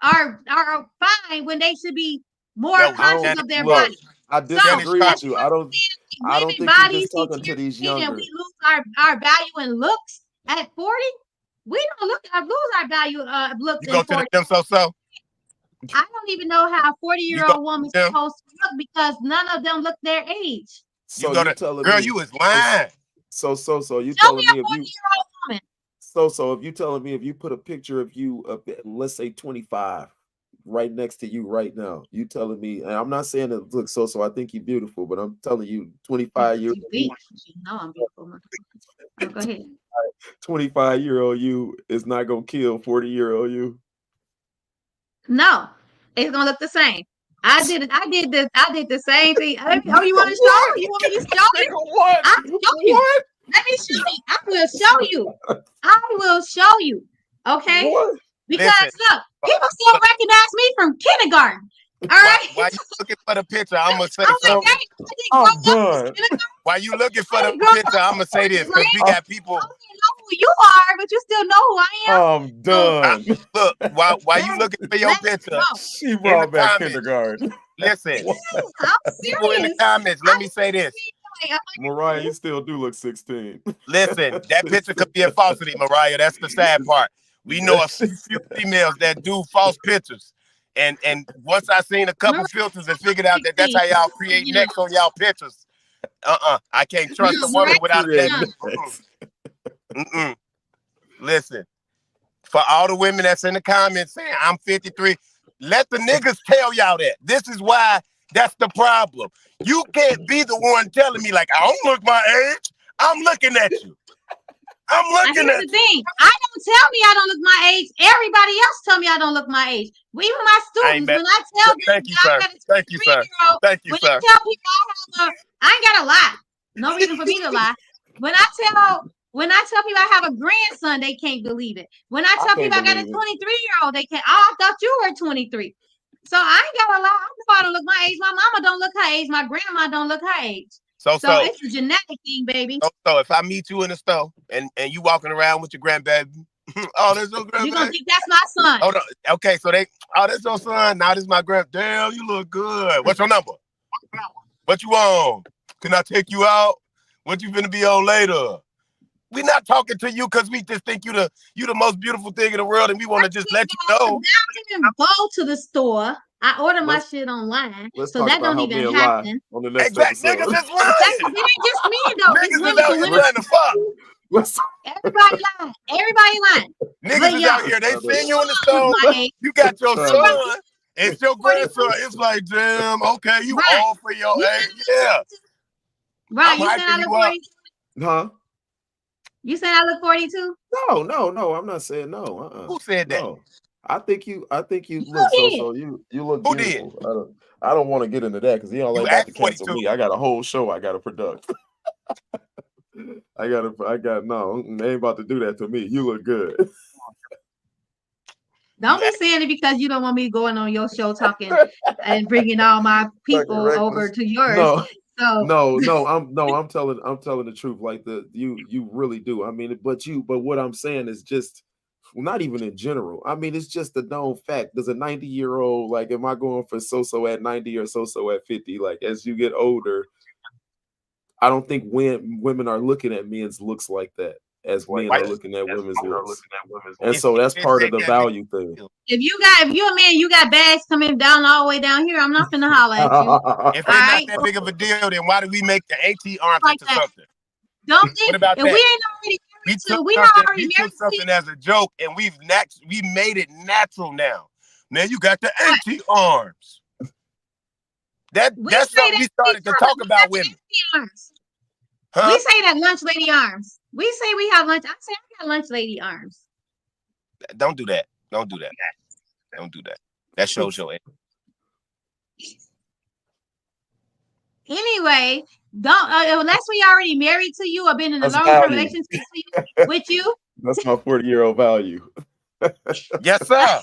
fine when they should be more conscious of their body. I disagree with you. I don't think you're just talking to these younger. And we lose our value in looks at 40. We don't lose our value looks at 40. You go to the SoSo? I don't even know how a 40-year-old woman's supposed to look because none of them look their age. So you telling girl, you was lying. So you telling me if you woman. So if you telling me if you put a picture of you up at, let's say 25 right next to you right now, you telling me, and I'm not saying it looks so I think you're beautiful, but I'm telling you 25 years old. You know I'm beautiful. Go ahead. 25-year-old you is not gonna kill 40-year-old you. No, it's gonna look the same. I did the same thing. Oh, you want to show? You want me to show you? What? I'll show you. Let me show you. I will show you. I will show you. Okay? What? Because look, people still recognize me from kindergarten. All right. Why you looking for the picture? I'm gonna say something. I'm done. Why you looking for the picture? I'm gonna say this because we got people. I don't know who you are, but you still know who I am. I'm done. Look, why you looking for your picture? She brought back kindergarten. Listen, people in the comments. Let me say this. Mariah, you still do look 16. Listen, that picture could be a falsity, Mariah. That's the sad part. We know a few females that do false pictures. And once I seen a couple filters and figured out that that's how y'all create necks on y'all pictures. I can't trust a woman without that. Listen, for all the women that's in the comments saying I'm 53, let the niggas tell y'all that. This is why that's the problem. You can't be the one telling me like I don't look my age. I'm looking at you. I'm looking at the thing. I don't tell me I don't look my age. Everybody else tell me I don't look my age. Even my students, when I tell them thank you, sir. Thank you, sir. Thank you, sir. When I tell people I ain't gotta lie. No reason for me to lie. When I tell people I have a grandson, they can't believe it. When I tell people I got a 23-year-old, they can't. Oh, I thought you were 23. So I ain't gotta lie. I know I don't look my age. My mama don't look her age. My grandma don't look her age. So it's a genetic thing, baby. So if I meet you in the store and you walking around with your grandbaby, oh, there's no grandbaby. You gonna think that's my son? Oh, no. Okay, so that's your son. Now this is my grand. Damn, you look good. What's your number? What you want? Can I take you out? What you finna be on later? We not talking to you because we just think you the most beautiful thing in the world, and we want to just let you know. I don't even go to the store. I order my shit online, so that don't even happen. On the next episode. Niggas is lying. It ain't just me though. Niggas is out here trying to fuck. Everybody lying. Everybody lying. Niggas is out here. They seen you in the store. You got your son. It's your grandson. It's like, damn, okay, you all for your age. Yeah. Right. You said I look 42? Huh? You said I look 42? No. I'm not saying no. Who said that? No. I think you look so you look Who beautiful. Did? I don't want to get into that because you ain't about to cancel me. I got a whole show I got to product. I ain't about to do that to me. You look good. Don't be saying it because you don't want me going on your show talking and bringing all my people over to yours. No, I'm telling the truth. Like you really do. I mean, but what I'm saying is just not even in general. I mean, it's just a known fact. Does a 90-year-old, like, am I going for SoSo at 90 or SoSo at 50? Like, as you get older, I don't think women are looking at men's looks like that as men are looking at women's looks. And so that's part of the value thing. If you're a man, you got bags coming down all the way down here, I'm not finna holler at you. If they're not that big of a deal, then why do we make the AT arms like into that. something? Don't think What about if that? we ain't already married we not already we married took something as a joke and we made it natural now. Now you got the AT arms. That's something we started to talk about women. Huh? We say that lunch lady arms. We say we have lunch. I say I got lunch lady arms. Don't do that. Don't do that. Don't do that. That shows your age. Anyway, don't unless we already married to you or been in a long-term relationship with you. That's my 40-year-old value. Yes, sir.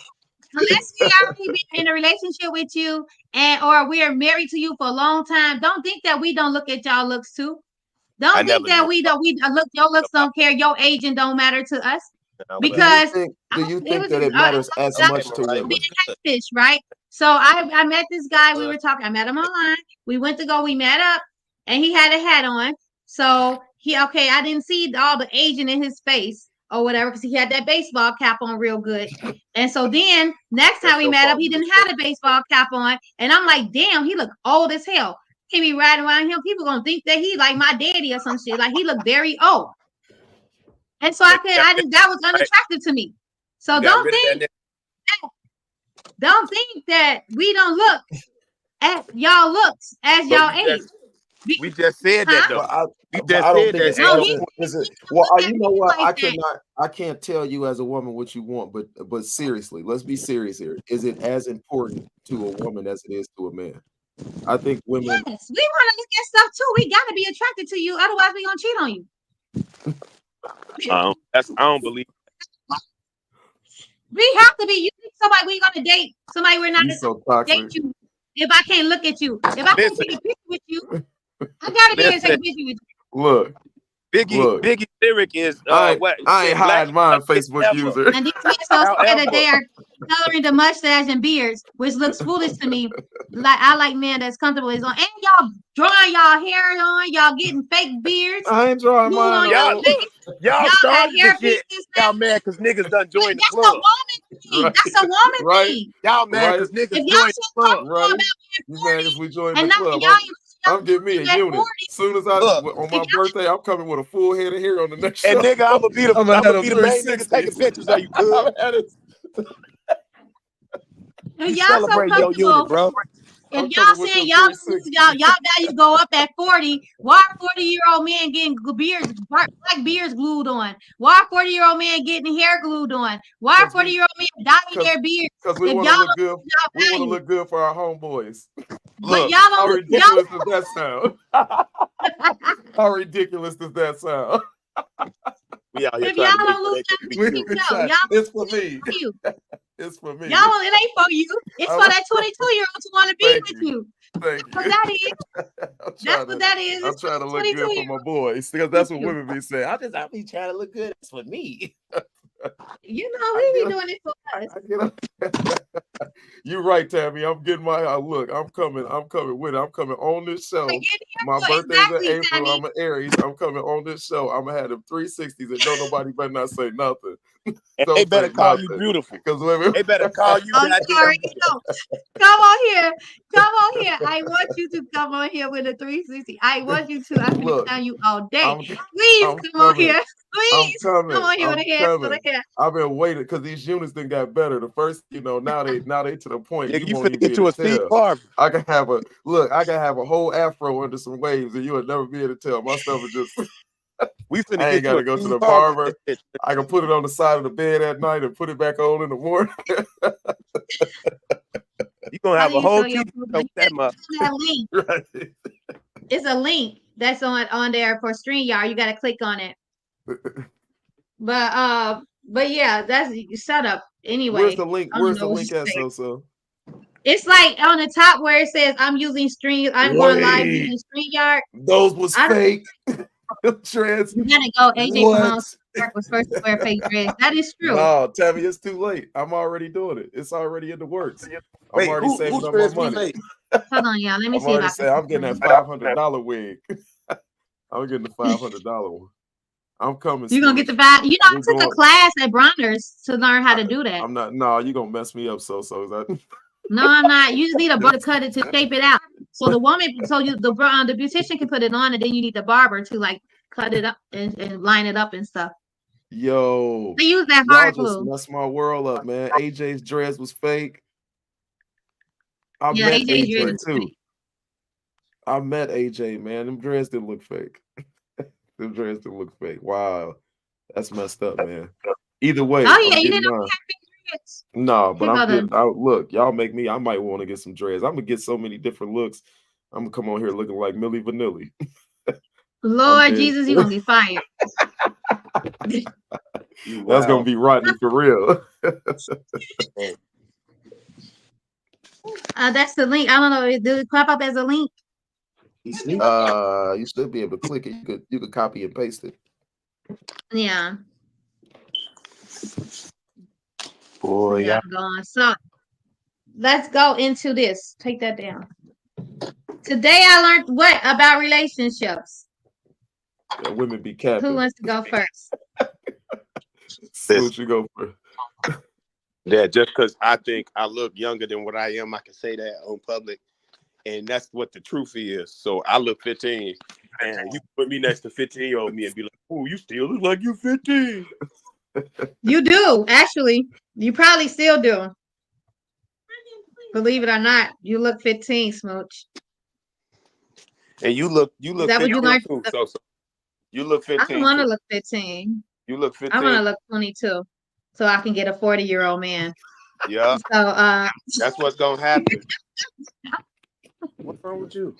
Unless we already been in a relationship with you or we are married to you for a long time, don't think that we don't look at y'all looks too. Don't think that we look. Your looks don't care. Your agent don't matter to us because do you think that it matters as much to women? Right? So I met this guy. We were talking. I met him online. We went to go. We met up, and he had a hat on. So I didn't see all the agent in his face or whatever because he had that baseball cap on real good. And so then next time we met up, he didn't have a baseball cap on, and I'm like, damn, he looked old as hell. He be riding around him. People gonna think that he like my daddy or some shit. Like he looked very old. And so that was unattractive to me. So don't think that we don't look at y'all looks as y'all age. We just said that though. You know what? I can't tell you as a woman what you want, but seriously, let's be serious here. Is it as important to a woman as it is to a man? I think women. Yes, we want to look at stuff too. We gotta be attracted to you, otherwise we gonna cheat on you. I don't believe. We have to be. You think somebody we gonna date? Somebody we're not gonna date you. If I can't look at you, if I can't take a picture with you, I gotta be able to take a picture with you. Look. Biggie lyric is I ain't hiding my Facebook user. And these men so scared that they are coloring the mustache and beards, which looks foolish to me. Like I like men that's comfortable is on, and y'all drawing y'all hair on, y'all getting fake beards. I ain't drawing mine. Y'all started this shit. Y'all mad because niggas done joined the club. That's a woman thing. Y'all mad because niggas joined the club. Right. You mad because we joined the club. I'm getting me a unit. As soon as on my birthday, I'm coming with a full head of hair on the next show. And nigga, I'm gonna be the main nigga taking pictures of you, good. Y'all celebrate your unit, bro. If y'all saying y'all value go up at 40, why 40-year-old man getting black beards glued on? Why 40-year-old man getting hair glued on? Why 40-year-old man dyeing their beards? Because we want to look good. We want to look good for our homeboys. Look, how ridiculous does that sound? How ridiculous does that sound? If y'all don't lose it's for me. It's for me. Y'all, it ain't for you. It's for that 22-year-old who want to be with you. Thank you. That's what that is. I'm trying to look good for my boys because that's what women be saying. I be trying to look good. It's for me. You know, we be doing it for us. You're right, Tammy. I'm getting my look. I'm coming with it. I'm coming on this show. My birthday's in April. Tammy. I'm an Aries. I'm coming on this show. I'm gonna have them 360s and nobody better not say nothing. They better call you beautiful. Because women, they better call you. I'm sorry. Come on here. I want you to come on here with a 360. I want you to. I'm gonna tell you all day. Please come on here. Please come on here with a hair. I've been waiting because these units done got better. The first, now they to the point. You finna get you a Steve Harvey. I can have a whole afro under some waves, and you would never be able to tell. My stuff is just. I ain't gotta go to the barber. I can put it on the side of the bed at night and put it back on in the morning. You gonna have a whole TV show with that much. Right. It's a link that's on there for StreamYard. You gotta click on it. But yeah, that's set up anyway. Where's the link? Where's the link at SoSo? It's like on the top where it says I'm using I'm going live using StreamYard. Those was fake. You gotta go AJ Promotes. Clark was first to wear fake dreads. That is true. No, Tammy, it's too late. I'm already doing it. It's already in the works. I'm already saving up my money. Hold on, y'all. Let me see if I can. I'm getting that $500 wig. I'm getting the $500 one. I'm coming. You're gonna get the vibe. You know, I took a class at Bronner's to learn how to do that. I'm not. No, you're gonna mess me up. So no, I'm not. You just need a book to cut it to shape it out. So the woman, the beautician can put it on, and then you need the barber to like cut it up and line it up and stuff. Yo, they use that hard glue. Just messed my world up, man. AJ's dreads was fake. I yeah, met AJ too. Fake. I met AJ, man. Them dreads didn't look fake. Them dreads didn't look fake. Wow, that's messed up, man. Either way, oh yeah, you didn't know we had fake dreads. No, but I'm getting out. Look, y'all make me. I might want to get some dreads. I'm gonna get so many different looks. I'm gonna come on here looking like Milli Vanilli. Lord Jesus, you gonna get fired. That's gonna be Rodney for real. That's the link. I don't know. Did it pop up as a link? You should be able to click it. You could copy and paste it. Yeah. Boy, yeah. So let's go into this. Take that down. Today I learned what about relationships? Yeah, women be capping. Who wants to go first? Smooch, you go first. Yeah, just because I think I look younger than what I am, I can say that on public. And that's what the truth is. So I look 15. And you put me next to 15-year-old me and be like, oh, you still look like you're 15. You do, actually. You probably still do. Believe it or not, you look 15, Smooch. And you look 15 you like? too. So you look 15. I want to look 15. You look 15. I want to look 22 so I can get a 40-year-old man. Yeah. So that's what's gonna happen. What's wrong with you?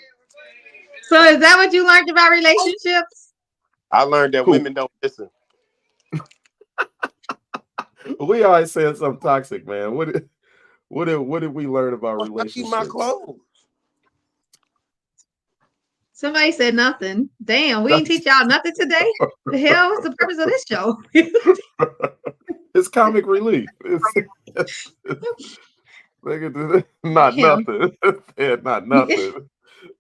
So is that what you learned about relationships? I learned that women don't listen. We always saying something toxic, man. What did we learn about relationships? I keep my clothes. Somebody said nothing. Damn, we didn't teach y'all nothing today. The hell was the purpose of this show? It's comic relief. Not nothing. Yeah, not nothing.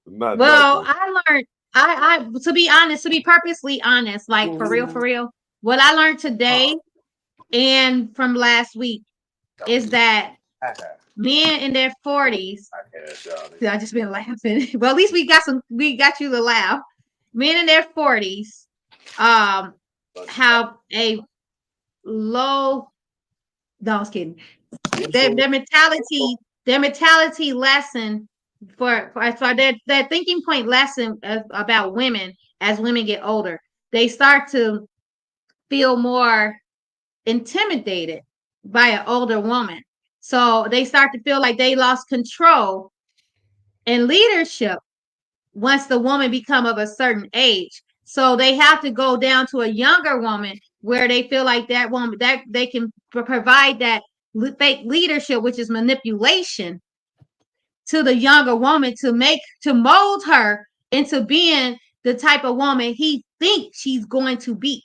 Not well, nothing. I learned. I to be honest, to be purposely honest, like for real. What I learned today and from last week is that men in their 40s. I just been laughing. Well, at least we got you to laugh. Men in their 40s have a low. No, I was kidding. Their mentality lesson for their thinking point lesson about women as women get older. They start to feel more intimidated by an older woman. So they start to feel like they lost control and leadership once the woman become of a certain age. So they have to go down to a younger woman where they feel like that woman that they can provide that fake leadership, which is manipulation, to the younger woman to mold her into being the type of woman he thinks she's going to be.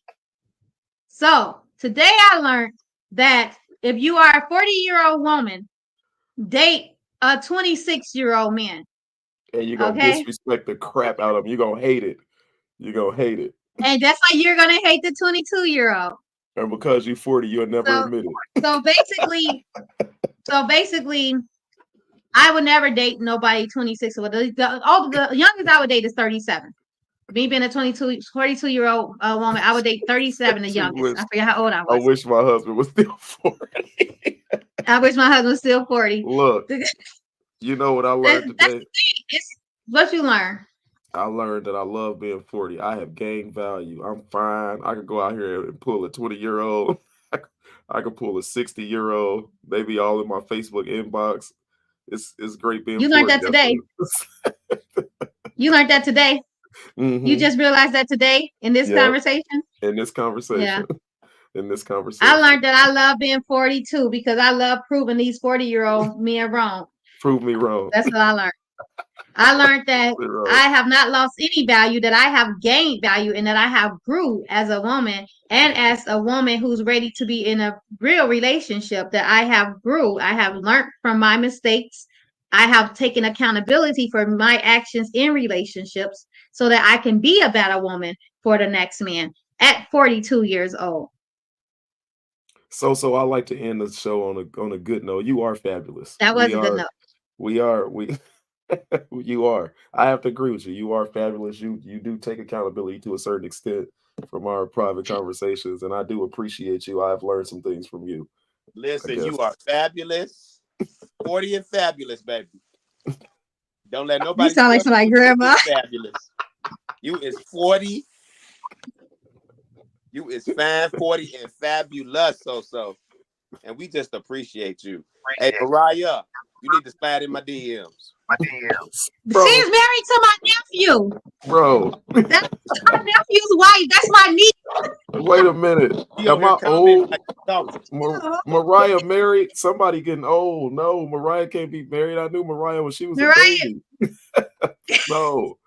So today I learned that if you are a 40-year-old woman, date a 26-year-old man. And you're going to disrespect the crap out of him. You're going to hate it. You're going to hate it. And that's why you're going to hate the 22-year-old. And because you're 40, you'll never admit it. So basically, I would never date nobody 26. The youngest I would date is 37. Me being a 42-year-old woman, I would date 37, the youngest. I forget how old I was. I wish my husband was still 40. I wish my husband was still 40. Look, you know what I learned today? What you learn? I learned that I love being 40. I have gained value. I'm fine. I could go out here and pull a 20-year-old. I could pull a 60-year-old. They be all in my Facebook inbox. It's great being 40. You learned that today. You learned that today. Mm-hmm. You just realized that today in this conversation? In this conversation. Yeah. In this conversation. I learned that I love being 42 because I love proving these 40-year-old men wrong. Prove me wrong. That's what I learned. I learned that I have not lost any value, that I have gained value, and that I have grew as a woman, and as a woman who's ready to be in a real relationship, that I have grew. I have learned from my mistakes. I have taken accountability for my actions in relationships so that I can be a better woman for the next man at 42 years old. So I like to end the show on a good note. You are fabulous. That was a good note. We you are. I have to agree with you. You are fabulous. You do take accountability to a certain extent from our private conversations, and I do appreciate you. I have learned some things from you. Listen, you are fabulous. 40 and fabulous, baby. Don't let nobody. You sound like my grandma. Fabulous. You is 40. You is fine, 40 and fabulous, SoSo. And we just appreciate you. Hey, Mariah, you need to slide in my DMs. Bro. She's married to my nephew. Bro. That's my nephew's wife. That's my niece. Wait a minute. Am I old? Mariah married? Somebody getting old. No, Mariah can't be married. I knew Mariah when she was a baby. No.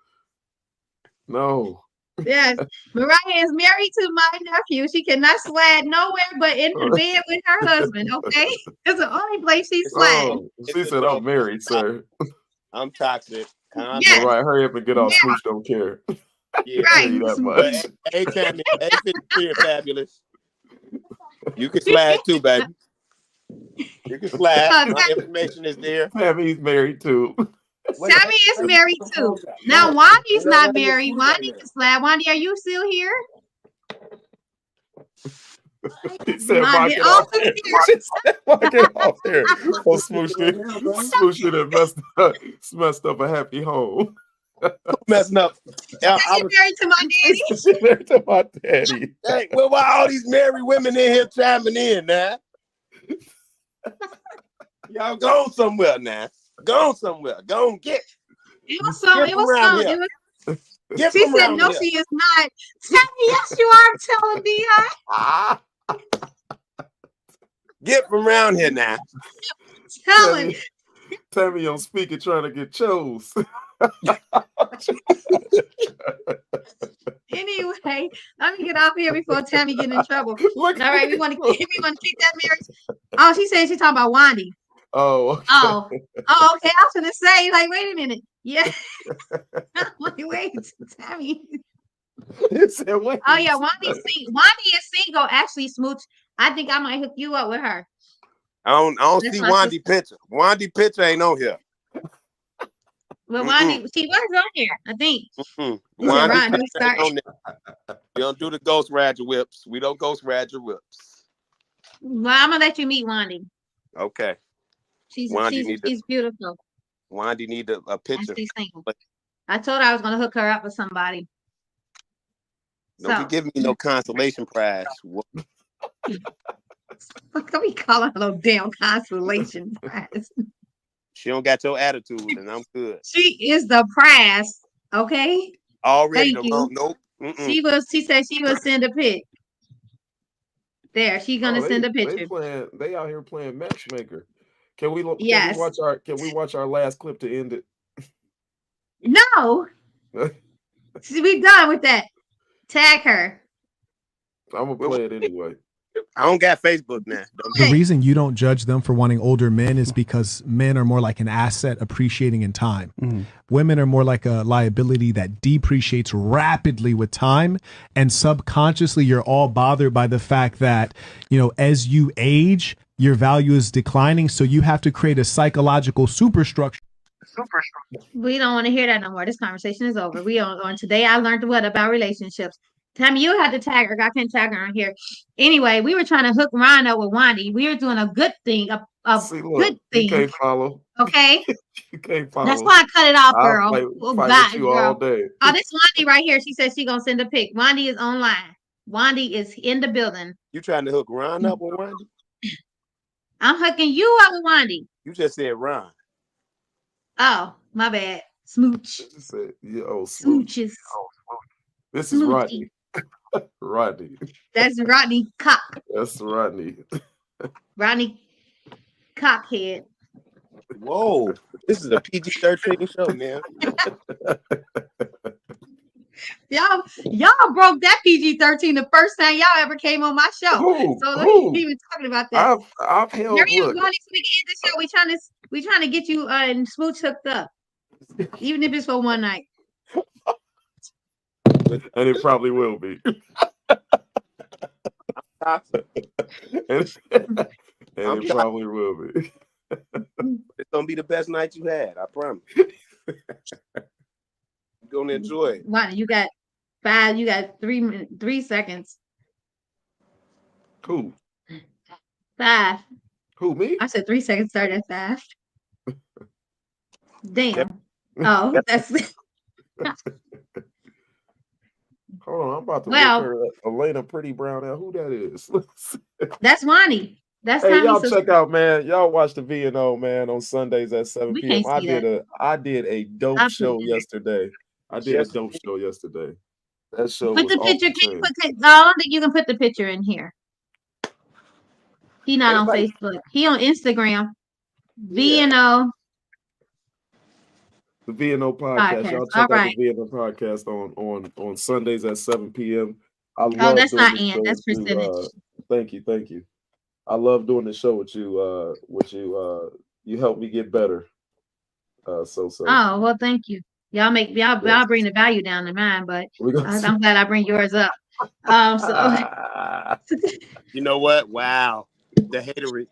Yes, Mariah is married to my nephew. She cannot slide nowhere but in the bed with her husband. Okay, it's the only place she slides. Oh, she said, "I'm married, sir. I'm toxic." Yes. Mariah, hurry up and get off. Smooch don't care. Yeah, right. That much. Hey, Tammy, hey, fabulous. You can slide too, baby. You can slide. My information is there. Tammy's married too. Tammy is married too. Now Wandy's not married. Wandy can slide. Wandy, are you still here? He said, "Mark it off there." Mark it off there. Oh, Smooch it messed up a happy home. Messing up. Yeah, I was married to my daddy. She's married to my daddy. Hey, well, why all these married women in here chiming in now? Y'all go somewhere now. Go somewhere. Go and get. It was some. It was some. She said, "No, she is not." Tammy, yes, you are. I'm telling Dion. Get from around here now. Telling. Tammy on speaker trying to get chose. Anyway, let me get off here before Tammy get in trouble. All right, we want to keep that marriage. Oh, she said she's talking about Wandy. Oh. Okay. Oh, okay. I was gonna say, like, wait a minute. Yeah. wait, Tammy. Said, wait. Oh yeah, Wandy is single. Actually, Smooch, I think I might hook you up with her. I don't see Wandy picture. Wandy picture ain't on here. Well, Wandy, she was on here, I think. Wandy we don't do the ghost Roger whips. We don't ghost Roger whips. Well, I'm gonna let you meet Wandy. Okay. She's beautiful. Wandy need a picture. She's single. I told her I was gonna hook her up with somebody. Don't be giving me no consolation prize. What can we call her no damn consolation prize? She don't got your attitude, and I'm good. She is the prize, okay? Already Thank you. Nope. She said she would send a pic. There, she's gonna send a picture. They out here playing matchmaker. Can we watch our last clip to end it? No. We done with that. Tag her. I'm gonna play it anyway. I don't got Facebook now. The reason you don't judge them for wanting older men is because men are more like an asset appreciating in time. Mm-hmm. Women are more like a liability that depreciates rapidly with time. And subconsciously, you're all bothered by the fact that, as you age, your value is declining. So you have to create a psychological superstructure. We don't want to hear that no more. This conversation is over. We on today. I learned what about relationships. Tammy, you had to tag her. I can't tag her on here. Anyway, we were trying to hook Ryan up with Wandy. We were doing a good thing, good thing. You can't follow. Okay. You can't follow. That's why I cut it off, girl. Fight with you all day. Oh, this Wandy right here. She said she's gonna send a pic. Wandy is online. Wandy is in the building. You trying to hook Ryan up with Wandy? I'm hooking you up with Wandy. You just said Ryan. Oh, my bad. Smooch. Smooches. This is Rodney. Rodney. That's Rodney Cock. That's Rodney. Rodney Cockhead. Whoa, this is a PG-13 show, man. Y'all broke that PG-13 the first time y'all ever came on my show. So let me even talking about that. I've held. Hurry up, Look, Wally, so we can end the show. We trying to get you and Smooch hooked up, even if it's for one night. And it probably will be. and it probably will be. It's gonna be the best night you had. I promise. You're gonna enjoy it. Wow, you got 5. You got 3 seconds. Who? 5. Who, me? I said 3 seconds. Started at 5. Damn. Oh, that's. Hold on, I'm about to look her up. Elena Pretty Brown. Who that is? That's Wani. That's hey, y'all check out, man. Y'all watch the VNO, man, on Sundays at 7 p.m. I did a dope show yesterday. That show put was the picture. Can you I don't think you can put the picture in here. He not on Facebook. He on Instagram. VNO. The VNO podcast. Y'all check out the VNO podcast on Sundays at 7 p.m. I love that's doing not the show that's with percentage. You. Thank you. I love doing the show with you. You help me get better. So. Oh well, thank you. Y'all bring the value down to mine, but I'm glad I bring yours up. So you know what? Wow, the hatery.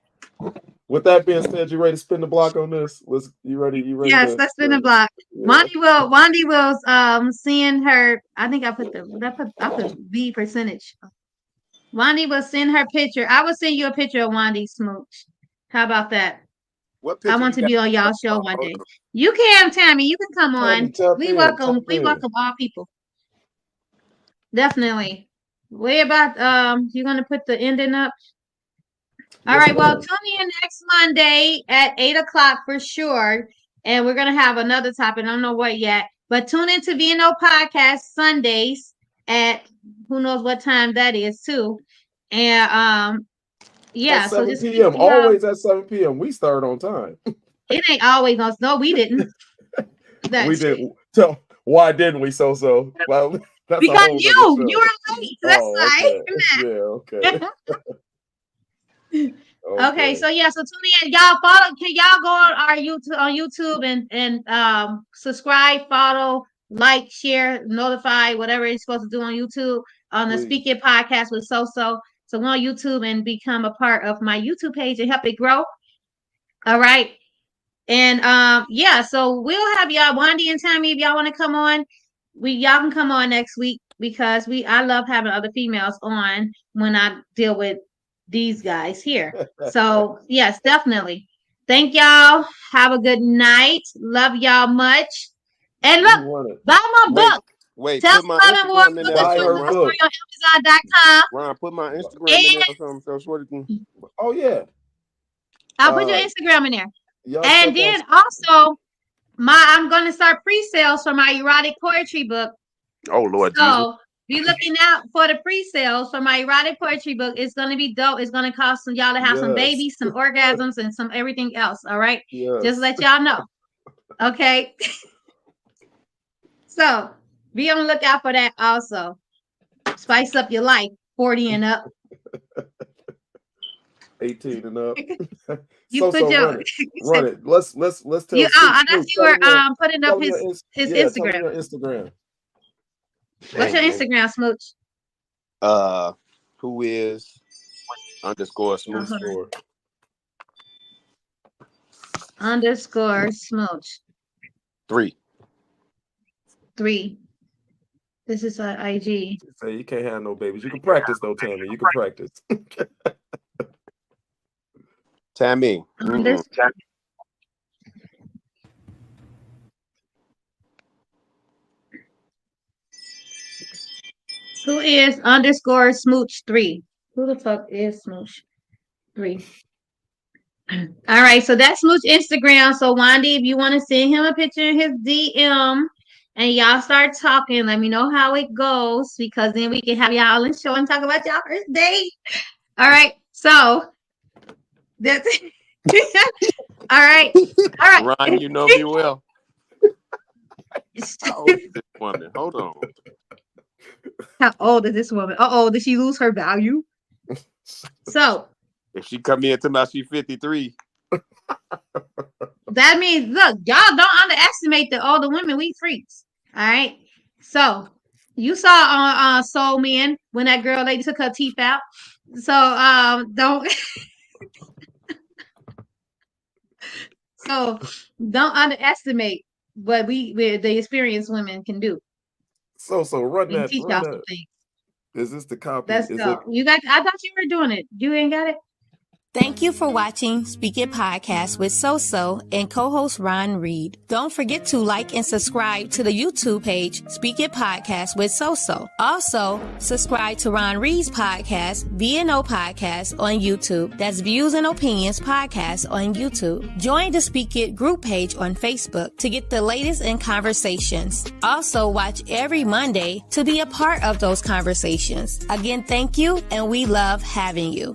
With that being said, you ready to spin the block on this? You ready? Yes, let's spin the block. Yeah. Wandy will send her. I think I put B percentage. Wandy will send her picture. I will send you a picture of Wandy Smooch. How about that? What picture? I want to be on y'all show one day. You can, Tammy. You can come on. We welcome all people. Definitely. Way about you're gonna put the ending up. All right, well, tune in next Monday at 8 o'clock for sure. And we're going to have another topic. I don't know what yet. But tune in to VNO Podcast Sundays at who knows what time that is, too. And, at 7 p.m. Always at 7 p.m. We start on time. It ain't always on. No, we didn't. We didn't. So, why didn't we, SoSo? Well, that's because you were late. That's right. Yeah, okay. Okay, so tune in, y'all. Can y'all go on YouTube and subscribe, follow, like, share, notify, whatever you're supposed to do on YouTube on the Speak It podcast with SoSo. So go on YouTube and become a part of my YouTube page and help it grow. All right, and so we'll have y'all, Wandy and Tammy, if y'all want to come on. Y'all can come on next week because I love having other females on when I deal with these guys here. So yes, definitely. Thank y'all. Have a good night. Love y'all much. And look, buy my book. Wait, Tell put my Instagram in there. Amazon.com. Ron, put my Instagram in there or something. Oh yeah. I'll put your Instagram in there. And then also I'm gonna start pre-sales for my erotic poetry book. Oh Lord Jesus. Be looking out for the pre-sales for my erotic poetry book. It's going to be dope. It's going to cost y'all to have some babies, some orgasms, and some everything else. All right. Just let y'all know. Okay. So be on the lookout for that also. Spice up your life, 40 and up. 18 and up. You put your run it. Let's tell you. I know you were putting up his Instagram. Tell me your Instagram. What's your Instagram, Smooch? Who is _ Smooch _ Smooch 3. This is IG. Say you can't have no babies. You can practice though, Tammy. You can practice. Tammy. Who is _ Smooch 3? Who the fuck is Smooch 3? All right, so that's Smooch Instagram. So Wandy, if you want to send him a picture in his DM and y'all start talking, let me know how it goes because then we can have y'all on the show and talk about y'all first date. All right, so that's All right. Ron, you know me well. How old is this woman? Hold on. How old is this woman? Did she lose her value? So if she come in to now she's 53. That means, look, y'all don't underestimate the older women. We freaks. All right. So you saw on Soul Men when that girl lady took her teeth out. So don't don't underestimate what the experienced women can do. So run that. Teach y'all some things. Is this the copy? Let's go. I thought you were doing it. You ain't got it. Thank you for watching Speak It Podcast with SoSo and co-host Ron Reed. Don't forget to like and subscribe to the YouTube page, Speak It Podcast with SoSo. Also, subscribe to Ron Reed's podcast, VNO Podcast on YouTube. That's Views and Opinions Podcast on YouTube. Join the Speak It group page on Facebook to get the latest in conversations. Also, watch every Monday to be a part of those conversations. Again, thank you, and we love having you.